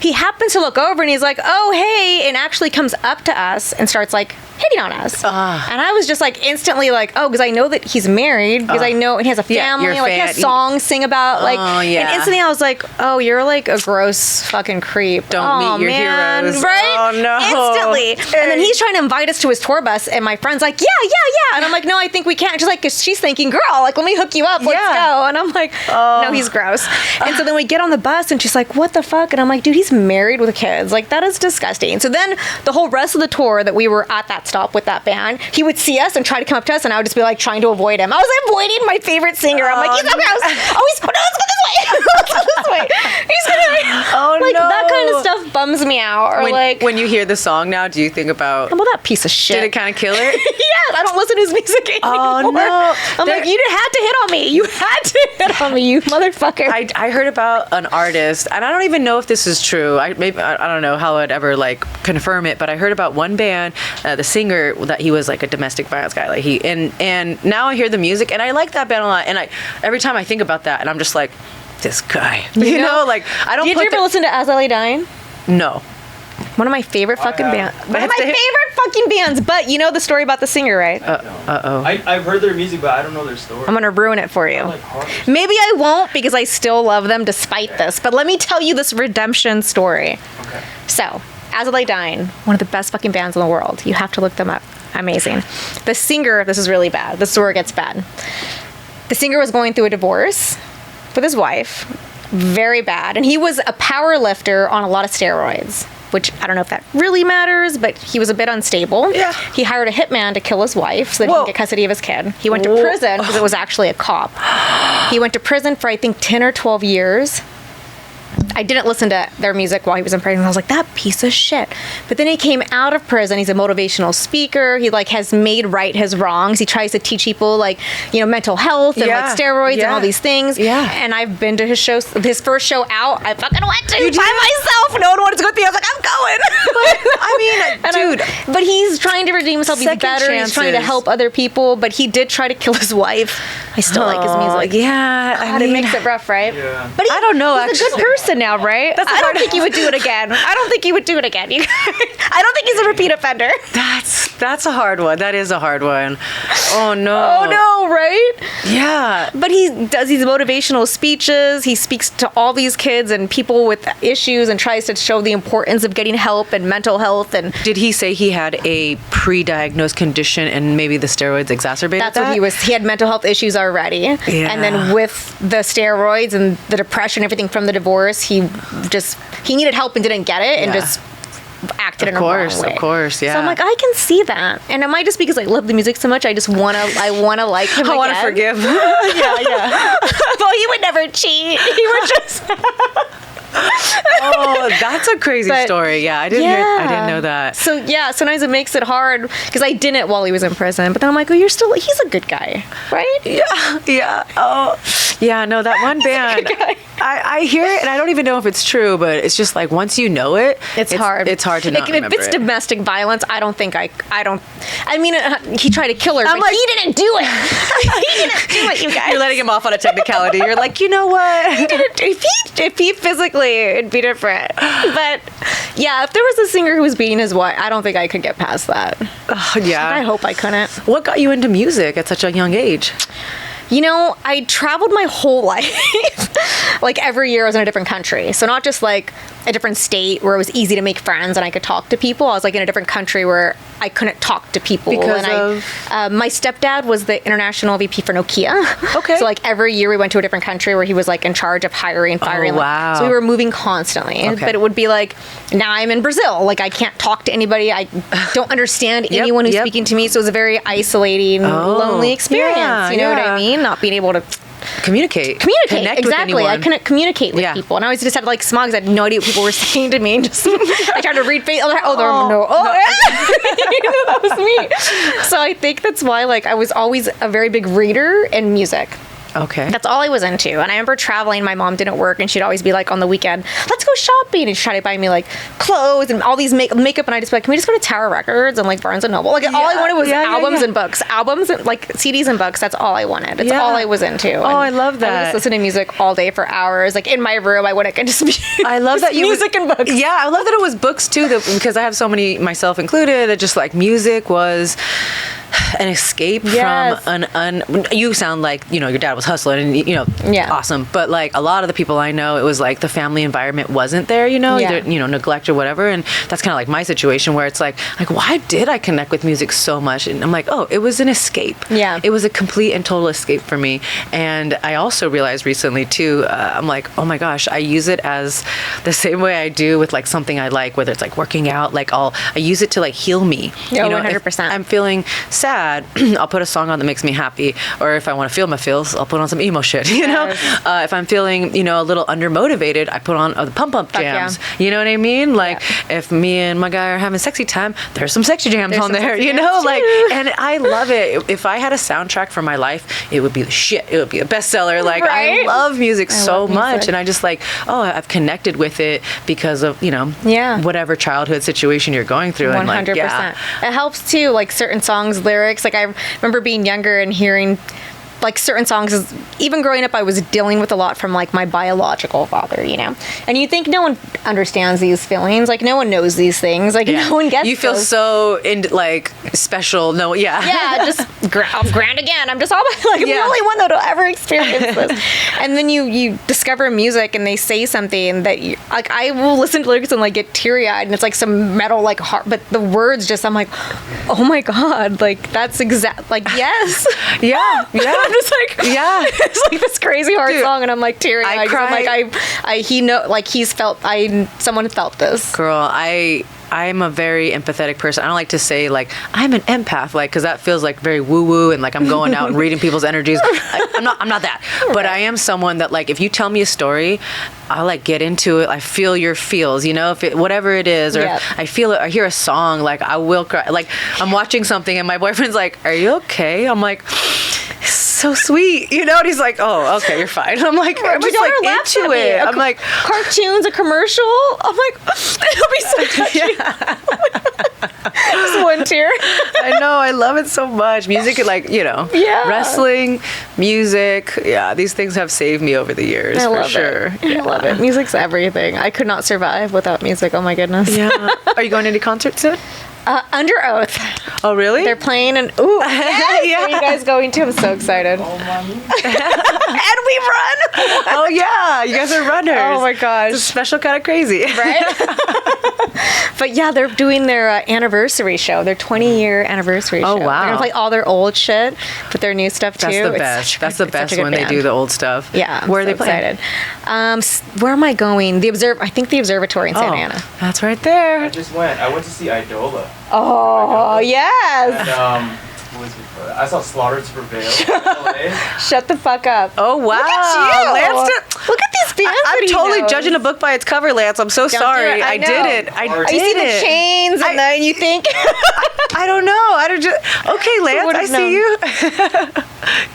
He happens to look over and he's like, oh, hey, and actually comes up to us and starts like hitting on us. And I was just like instantly like, oh, because I know that he's married, because I know, and he has a family, like he has songs sing about, like, and instantly I was like, oh, you're like a gross fucking creep. Don't meet your heroes. Right? Oh, no. Instantly. And then he's trying to invite us to his tour bus, and my friend's like, yeah. And I'm like, no, I think we can't. She's like, cause she's thinking, girl, like, let me hook you up. Let's go. And I'm like, no, he's gross. And so then we get on the bus, and she's like, what the fuck? And I'm like, dude, he's married with kids. Like, that is disgusting. So then the whole rest of the tour that we were at that stop with that band, he would see us and try to come up to us, and I would just be like trying to avoid him. I was avoiding my favorite singer. I'm like, he's so gross. Oh, let's go this way. Let's go this way. He's gonna like, that kind of stuff bums me out. Or when you hear the song now, do you think about, well, that piece of shit? Did it kind of kill it? Yeah, I don't listen to his music anymore. Oh no. I'm like, you had to hit on me. You had to hit on me, you motherfucker. I heard about an artist, and I don't even know if this is true. I don't know how I'd ever like confirm it, but I heard about one band, the singer, that he was like a domestic violence guy. Like and now I hear the music, and I like that band a lot. And every time I think about that, and I'm just like, this guy. You know, like I don't. Did you ever listen to As I Lay Dying? No. One of my favorite fucking bands. One of my favorite fucking bands. But you know the story about the singer, right? I've heard their music, but I don't know their story. I'm gonna ruin it for you. Maybe I won't, because I still love them despite this. But let me tell you this redemption story. Okay. So, As I Lay Dying, one of the best fucking bands in the world. You have to look them up. Amazing. The singer, this is really bad. This is where it gets bad. The singer was going through a divorce with his wife. Very bad. And he was a power lifter on a lot of steroids, which I don't know if that really matters, but he was a bit unstable. Yeah. He hired a hitman to kill his wife so that he could get custody of his kid. He went to prison because it was actually a cop. He went to prison for, I think, 10 or 12 years. I didn't listen to their music while he was in prison. I was like, that piece of shit. But then he came out of prison. He's a motivational speaker. He like has made right his wrongs. He tries to teach people like, you know, mental health and like steroids and all these things. Yeah. And I've been to his shows. His first show out, I fucking went to by myself. No one wanted to go with me. I was like, I'm going. I mean, dude. But he's trying to redeem himself. He's better. Chances. He's trying to help other people. But he did try to kill his wife. I still like his music. Yeah. God, I mean, it makes it rough, right? Yeah. But I don't know. He's a good person now, right? I don't think he would do it again. I don't think he would do it again. I don't think he's a repeat offender. That's a hard one. That is a hard one. Oh no. Oh no, right? Yeah. But he does these motivational speeches. He speaks to all these kids and people with issues and tries to show the importance of getting help and mental health. And did he say he had a pre-diagnosed condition and maybe the steroids exacerbated that? That's what he was. He had mental health issues already. Yeah. And then with the steroids and the depression, everything from the divorce, he needed help and didn't get it and just acted in a wrong way. Of course, yeah. So I'm like, I can see that. And it might just because I love the music so much, I want to like him again. I want to forgive. Yeah. Well, he would never cheat. He would just... Oh, that's a crazy story. Yeah, I didn't know that. So yeah, sometimes it makes it hard because I didn't while he was in prison. But then I'm like, oh, he's a good guy, right? Yeah. Oh, yeah. No, that one band. I hear it, and I don't even know if it's true, but it's just like once you know it, it's hard. It's hard to like, not remember if it's domestic violence, I don't think I don't. I mean, he tried to kill her, but like, he didn't do it. He didn't do it, you guys. You're letting him off on a technicality. You're like, you know what? He didn't. If he physically, it'd be different. But yeah, if there was a singer who was beating his wife, I don't think I could get past that. Yeah. I hope I couldn't. What got you into music at such a young age? You know, I traveled my whole life. Like every year I was in a different country. So not just like a different state where it was easy to make friends and I could talk to people. I was like in a different country where I couldn't talk to people. Because my stepdad was the international VP for Nokia. Okay. So like every year we went to a different country where he was like in charge of hiring and firing. Oh, wow. So we were moving constantly. Okay. But it would be like, now I'm in Brazil. Like I can't talk to anybody. I don't understand anyone who's speaking to me. So it was a very isolating, lonely experience. You know what I mean? Not being able to communicate, connect exactly. with anyone. I couldn't communicate with people, and I always just had like smugs. I had no idea what people were saying to me. And just I tried to read face. Like, you know, that was me. So I think that's why like I was always a very big reader and music. Okay. That's all I was into. And I remember traveling, my mom didn't work, and she'd always be like on the weekend, let's go shopping. And she'd try to buy me like clothes and all these makeup. And I'd just be like, can we just go to Tower Records and like Barnes and Noble? Like all I wanted was albums and books. Albums and like CDs and books. That's all I wanted. It's all I was into. Oh, I love that. I would just listen to music all day for hours. Like in my room, I wouldn't just be I love that you music and books. Yeah, I love that it was books too, because I have so many, myself included, that just like music was an escape from you sound like, you know, your dad was hustling and, you know, awesome. But like a lot of the people I know, it was like the family environment wasn't there, you know, either, you know, neglect or whatever. And that's kind of like my situation where it's like, why did I connect with music so much? And I'm like, oh, it was an escape. Yeah. It was a complete and total escape for me. And I also realized recently too, I'm like, oh my gosh, I use it as the same way I do with like something I like, whether it's like working out, like I use it to like heal me. Yeah, you know, 100%. I'm feeling sad, I'll put a song on that makes me happy. Or if I want to feel my feels, I'll put on some emo shit, you know? If I'm feeling, you know, a little undermotivated, I put on the pump jams. You know what I mean? Like if me and my guy are having sexy time, there's some sexy jams on there, you know? Like, and I love it. If I had a soundtrack for my life, it would be the shit. It would be a bestseller. Like I love music so much. And I just like, I've connected with it because of, you know, whatever childhood situation you're going through. 100%. And like, it helps too, like certain songs, lyrics. Like I remember being younger and hearing like certain songs, even growing up, I was dealing with a lot from like my biological father, you know. And you think no one understands these feelings, like no one knows these things, like no one gets. You feel so like special. No, just I'm grand again. I'm just all like I'm the only one that'll ever experience this. And then you discover music and they say something that you, like I will listen to lyrics and like get teary eyed and it's like some metal like heart, but the words just I'm like, oh my god, like that's like yes, I'm just like, it's like this crazy hard song, and I'm like teary eyed. I'm like, someone felt this. Girl, I'm a very empathetic person. I don't like to say like I'm an empath, like because that feels like very woo woo and like I'm going out and reading people's energies. I'm not that. But I am someone that like if you tell me a story, I'll like get into it. I feel your feels, you know, whatever it is, or I feel it. I hear a song, like I will cry. Like I'm watching something and my boyfriend's like, "Are you okay?" I'm like, so sweet, you know, and he's like, oh, okay, you're fine. I'm like, I'm just like into it. I'm like, cartoons, a commercial. I'm like, it'll be so touching. Just one tear. I know, I love it so much. Music, like, you know, wrestling, music, these things have saved me over the years. I love it. I love it. Music's everything. I could not survive without music. Oh my goodness. Yeah. Are you going to any concerts soon? Under Oath. Oh, really? They're playing and Where are you guys going to? I'm so excited. Oh, mommy. And we run. Oh, yeah. You guys are runners. Oh, my gosh. It's a special kind of crazy. Right? But yeah, they're doing their anniversary show, their 20-year anniversary show. Oh, wow. They're going to play all their old shit, but their new stuff, too. That's the best. That's the best when they do the old stuff. Yeah. Where are they playing? Excited. Where am I going? I think the Observatory in Santa Ana. That's right there. I just went. I went to see Idola. Oh, yes. And, what was it? I saw Slaughtered to Prevail in LA. Shut the fuck up. Oh, wow. Look at you. Look at these the answer I'm he totally knows. judging a book by its cover, Lance. I'm so Don't do sorry. it. I I know. did it. I You did You see the it. chains, and then you think, I don't know. I don't just. Okay, Lance, would I have see known. you.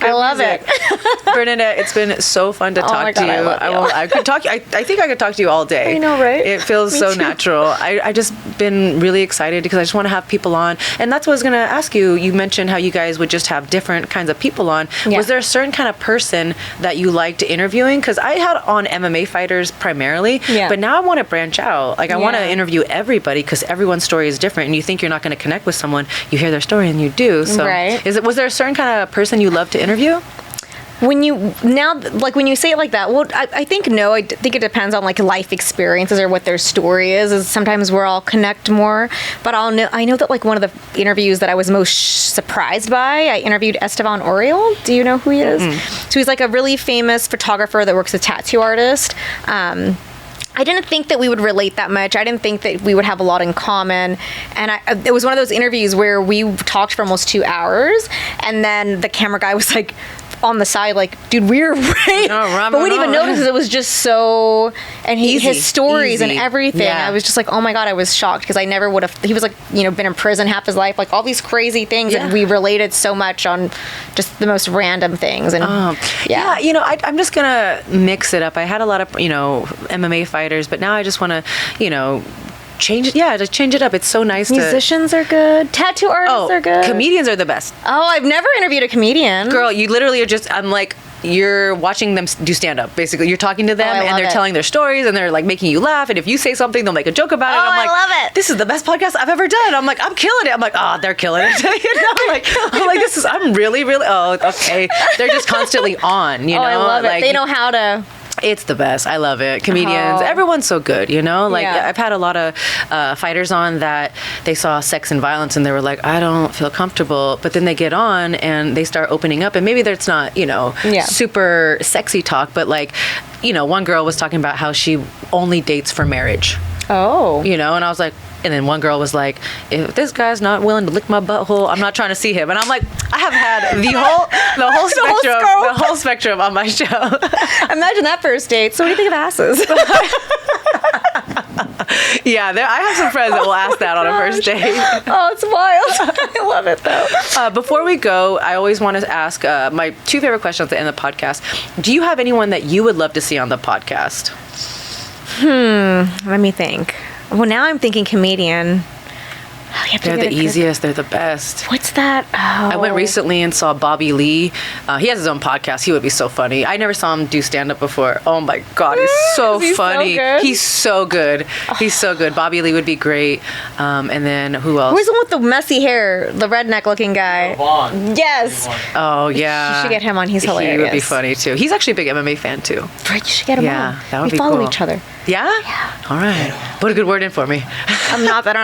I love music. it. Bernadette, it's been so fun to Oh talk my to God, you. I love you. I could talk. I think I could talk to you all day. I know, right? It feels Me so too. natural. I just been really excited because I just want to have people on, and that's what I was going to ask you. You mentioned how you guys would just have different kinds of people on. Yeah. Was there a certain kind of person that you liked interviewing? Because I had on MMA fighters primarily, Yeah. but now I want to branch out. Like I want to Yeah. interview everybody because everyone's story is different, and you think you're not going to connect with someone, you hear their story and you do. So, Right. was there a certain kind of person you love to interview? When you when you say it like that, well, I think no. I think it depends on like life experiences or what their story is. Is sometimes where I'll connect more. But I know that like one of the interviews that I was most surprised by, I interviewed Esteban Oriol. Do you know who he is? So he's like a really famous photographer that works as a tattoo artist. I didn't think that we would relate that much. I didn't think that we would have a lot in common. And it was one of those interviews where we talked for almost 2 hours, and then the camera guy was like on the side, like, dude, we're right. But we didn't even notice it was just so, and his stories and Easy. everything. Yeah. I was just like, oh my God, I was shocked because I never would have, he was like, been in prison half his life, like all these crazy things. Yeah. And we related so much on just the most random things. And Yeah, I'm just gonna mix it up. I had a lot of MMA fighters, but now I just want to change it. Yeah, just change it up. It's so nice. Musicians are good. Tattoo artists are good. Comedians are the best. Oh, I've never interviewed a comedian. Girl, you literally are just. I'm like. You're watching them do stand up. Basically, you're talking to them I and love they're it. telling their stories and they're like making you laugh. And if you say something, they'll make a joke about it. Oh, And I'm like, I love it. This is the best podcast I've ever done. I'm like, I'm killing it. I'm like, oh, they're killing it. I'm like, this is. I'm really, really. Oh, okay. They're just constantly on. You know, I love it. Like, They know how to. It's the best. I love it. Comedians, Oh. everyone's so good, Like, Yeah. I've had a lot of fighters on that they saw sex and violence and they were like, I don't feel comfortable. But then they get on and they start opening up. And maybe that's not, super sexy talk, but like, one girl was talking about how she only dates for marriage, Oh. and I was like, and then one girl was like, if this guy's not willing to lick my butthole, I'm not trying to see him. And I'm like, I have had the whole spectrum on my show. Imagine that first date. So what do you think of asses? Yeah, I have some friends that will ask that on a first date. Oh, it's wild. I love it though. Before we go, I always want to ask my two favorite questions at the end of the podcast. Do you have anyone that you would love to see on the podcast? Let me think. Well, now I'm thinking comedian. Oh, you have to They're get the a good- easiest. They're the best. What's that? Oh. I went recently and saw Bobby Lee. He has his own podcast. He would be so funny. I never saw him do stand-up before. Oh my God, he's so Is he so funny. good? He's so good. He's so good. Bobby Lee would be great. And then who else? Where's the one with the messy hair? The redneck-looking guy. Vaughn. Yes. Oh yeah. You should get him on. He's He would be hilarious. funny too. He's actually a big MMA fan too. Right, you should get him Yeah, on. that would we be follow cool. each other. Yeah? All right. Put a good word in for me. I'm not that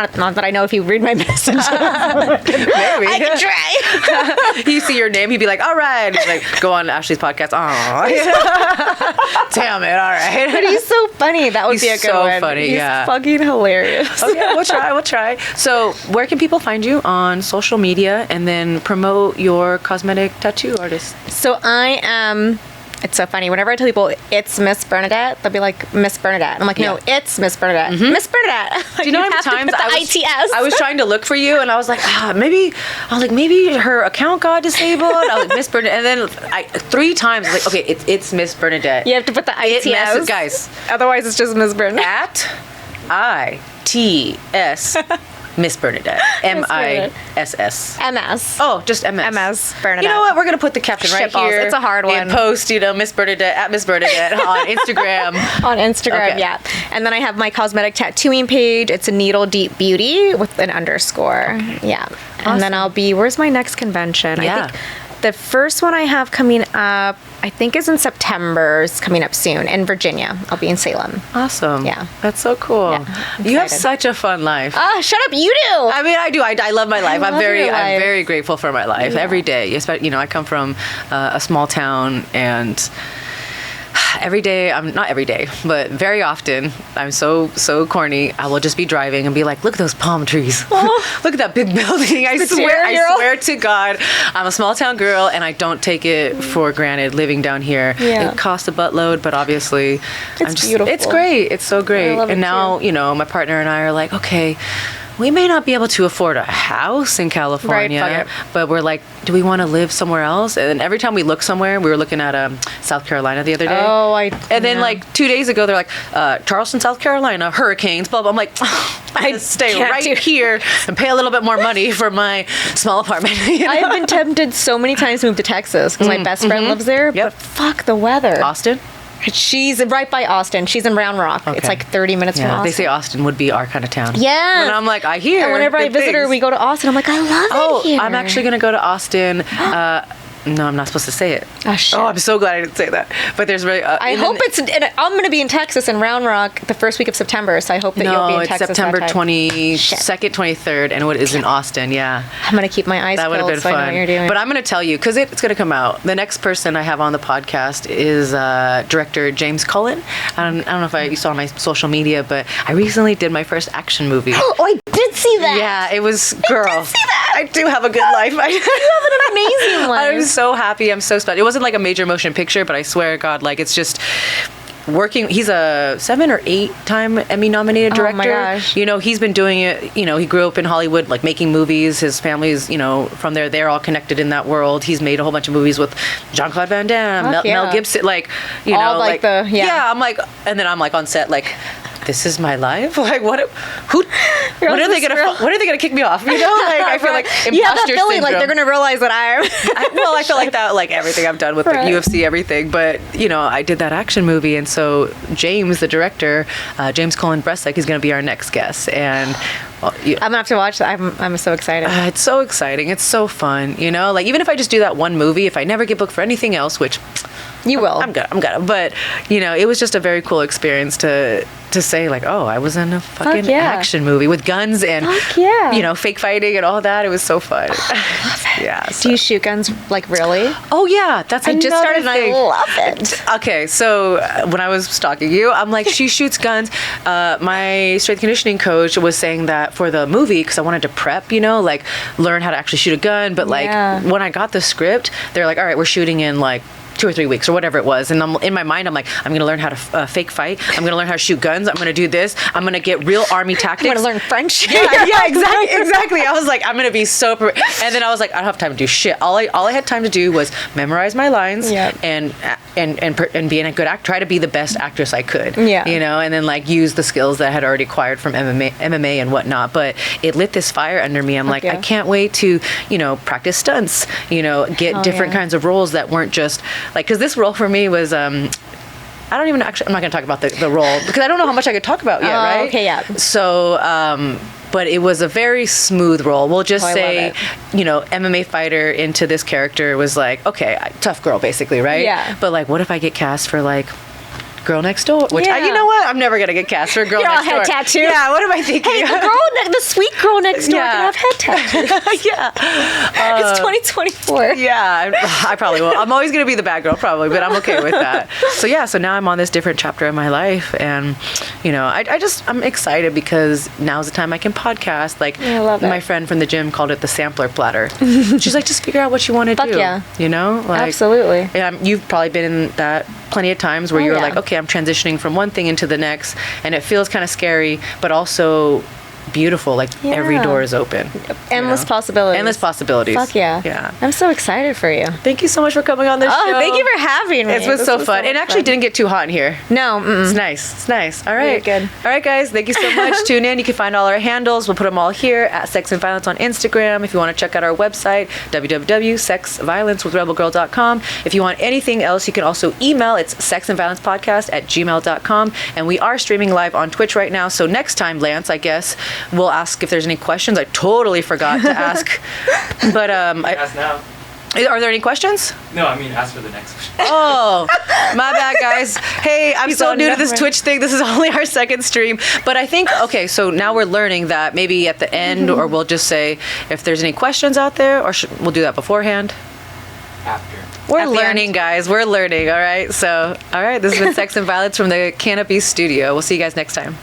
I know if you read my message. Maybe. I can try. You see your name, he'd be like, all right. He's like, go on Ashlee's podcast. Oh, damn it. All right. But he's so funny. That would He's be a good so one. funny, He's yeah. fucking hilarious. Okay, we'll try. So where can people find you on social media and then promote your cosmetic tattoo artist? So I am. It's so funny. Whenever I tell people it's Miss Bernadette, they'll be like, Miss Bernadette. And I'm like, no, it's Miss Bernadette. Miss Bernadette. Do you know how many have to times put the ITS. I was trying to look for you and I was like, maybe her account got disabled. I was like, Miss Bernadette. And then 3 times, I was like, okay, it's Miss Bernadette. You have to put the ITS. Guys, Otherwise, it's just Miss Bernadette. ITS Miss Bernadette. MISS. MS. Oh, just MS. MS Bernadette. You know what? We're gonna put the caption right Shitballs. here. It's a hard one. And post, Miss Bernadette at Miss Bernadette on Instagram. On Instagram, Okay. yeah. And then I have my cosmetic tattooing page. It's a Needle Deep Beauty with an underscore. Yeah. And then I'll be, where's my next convention? Yeah. I think the first one I have coming up, I think is in September. It's coming up soon in Virginia. I'll be in Salem. Awesome. Yeah. That's so cool. Yeah, I'm You have excited. such a fun life. Shut up, you do. I mean, I do. I love my life. I'm love very, your I'm life. very grateful for my life every day. I come from a small town, and every day, I'm not every day, but very often, I'm so corny. I will just be driving and be like, look at those palm trees. Look at that big building. I swear to God, I'm a small town girl and I don't take it for granted living down here. Yeah. It costs a buttload, but obviously It's beautiful. It's great. It's so great. I love it And now, too. you know, my partner and I are like, okay, we may not be able to afford a house in California, Right, fuck it. but we're like, do we want to live somewhere else? And every time we look somewhere, we were looking at South Carolina the other day. And then like 2 days ago, they're like, Charleston, South Carolina, hurricanes, blah, blah. I'm like, I stay can't right do- here and pay a little bit more money for my small apartment. You know? I've been tempted so many times to move to Texas because my best friend lives there. Yep. But fuck the weather. Austin? She's right by Austin. She's in Round Rock. It's Okay. like 30 minutes from Yeah, Austin. they say Austin would be our kind of town. Yeah. And I'm like, I hear. And whenever I good visit her, things. we go to Austin. I'm like, I love it here. I'm actually going to go to Austin. No, I'm not supposed to say it. Oh, shit. I'm so glad I didn't say that. But there's really. I hope it's. And I'm going to be in Texas in Round Rock the first week of September, so I hope that you'll be No, in it's Texas. September that time. 22nd, 23rd, and it is in Austin. Yeah, I'm going to keep my eyes that would have peeled been so I know what fun. you're doing. But I'm going to tell you because it's going to come out. The next person I have on the podcast is director James Cullen. I don't know if you saw my social media, but I recently did my first action movie. oh, I did see that. Yeah, it was girl. I did see that. I do have a good life. You have an amazing one. I'm so happy. I'm so special. It wasn't like a major motion picture, but I swear to God, like it's just working. He's a 7 or 8 time Emmy nominated director. Oh my gosh. You know, he's been doing it. You know, he grew up in Hollywood, like making movies. His family's, you know, from there. They're all connected in that world. He's made a whole bunch of movies with Jean-Claude Van Damme, Fuck Mel yeah. Gibson, like you All know, like the- yeah. I'm like, and then I'm like on set, like. This is my life. Like what? When are they gonna kick me off? You know, like I feel like imposter you have that feeling syndrome. like they're going to realize that I'm. I feel like that, like everything I've done with Right. the UFC, everything. But you know, I did that action movie, and so James, the director, James Cullen Bressek, is going to be our next guest, and. Well, I'm gonna have to watch that. I'm so excited. It's so exciting. It's so fun. You know, like even if I just do that one movie, if I never get booked for anything else, which You will. I'm gonna. But you know, it was just a very cool experience to say like, oh, I was in a fucking yeah. action movie with guns and Fuck yeah. you know, fake fighting and all that. It was so fun. Yeah. Do you shoot guns like really? Oh yeah, that's I just another started and I thing. love it. Okay, so when I was stalking you, I'm like, she shoots guns. My strength conditioning coach was saying that for the movie, because I wanted to prep, you know, like learn how to actually shoot a gun. But like Yeah. when I got the script, they're like, all right, we're shooting in like 2 or 3 weeks or whatever it was. And in my mind, I'm like, I'm going to learn how to fake fight. I'm going to learn how to shoot guns. I'm going to do this. I'm going to get real army tactics. I'm gonna learn French. Yeah, exactly. I was like, I'm gonna be so. And then I was like, I don't have time to do shit. All I had time to do was memorize my lines Yep. and be a good actor. Try to be the best actress I could. Yeah. You know, and then like use the skills that I had already acquired from MMA and whatnot. But it lit this fire under me. I'm like, yeah. I can't wait to practice stunts. You know, get different yeah. kinds of roles that weren't just like because this role for me was. I don't even actually. I'm not going to talk about the role because I don't know how much I could talk about yet. Oh, Right? okay, yeah. So, but it was a very smooth role. We'll just I say, love MMA fighter into this character was like, okay, tough girl, basically, right? Yeah. But like, what if I get cast for like Girl Next Door? Which Yeah. you know what? I'm never gonna get cast for Girl You're all Next Door. head tattoo. Yeah. What am I thinking? Hey, the sweet girl next door Yeah. can have head tattoos. Yeah. It's 2024. Yeah, I probably will. I'm always going to be the bad girl, probably, but I'm okay with that. So now I'm on this different chapter of my life, and I'm excited because now's the time I can podcast. Like I love it. my friend from the gym called it the sampler platter. She's like, just figure out what you want to Fuck do. yeah. You know, like, Absolutely. Yeah, you've probably been in that plenty of times where Oh, you're yeah. like, okay, I'm transitioning from one thing into the next, and it feels kind of scary, but also beautiful. Like every Yeah. door is open. Endless possibilities. Endless possibilities. Fuck yeah. Yeah. I'm so excited for you. Thank you so much for coming on this show. Oh, thank you for having me. It was This so was fun. It much actually fun. didn't get too hot in here. No, It's nice. It's nice. All right. Really good. All right, guys. Thank you so much. Tune in. You can find all our handles. We'll put them all here at Sex and Violence on Instagram. If you want to check out our website, www.sexviolencewithrebelgirl.com. If you want anything else, you can also email. It's sexandviolencepodcast@gmail.com. And we are streaming live on Twitch right now. So next time, Lance, I guess, we'll ask if there's any questions. I totally forgot to ask. But Ask now. are there any questions? No, I mean ask for the next question. Oh, my bad, guys. Hey, I'm so on new to this number. Twitch thing. This is only our second stream. But I think, okay, so now we're learning that maybe at the end, or we'll just say if there's any questions out there, or we'll do that beforehand. After. We're At the learning, end, guys. We're learning. All right. So, all right. This has been Sex and Violence from the Canopy Studio. We'll see you guys next time.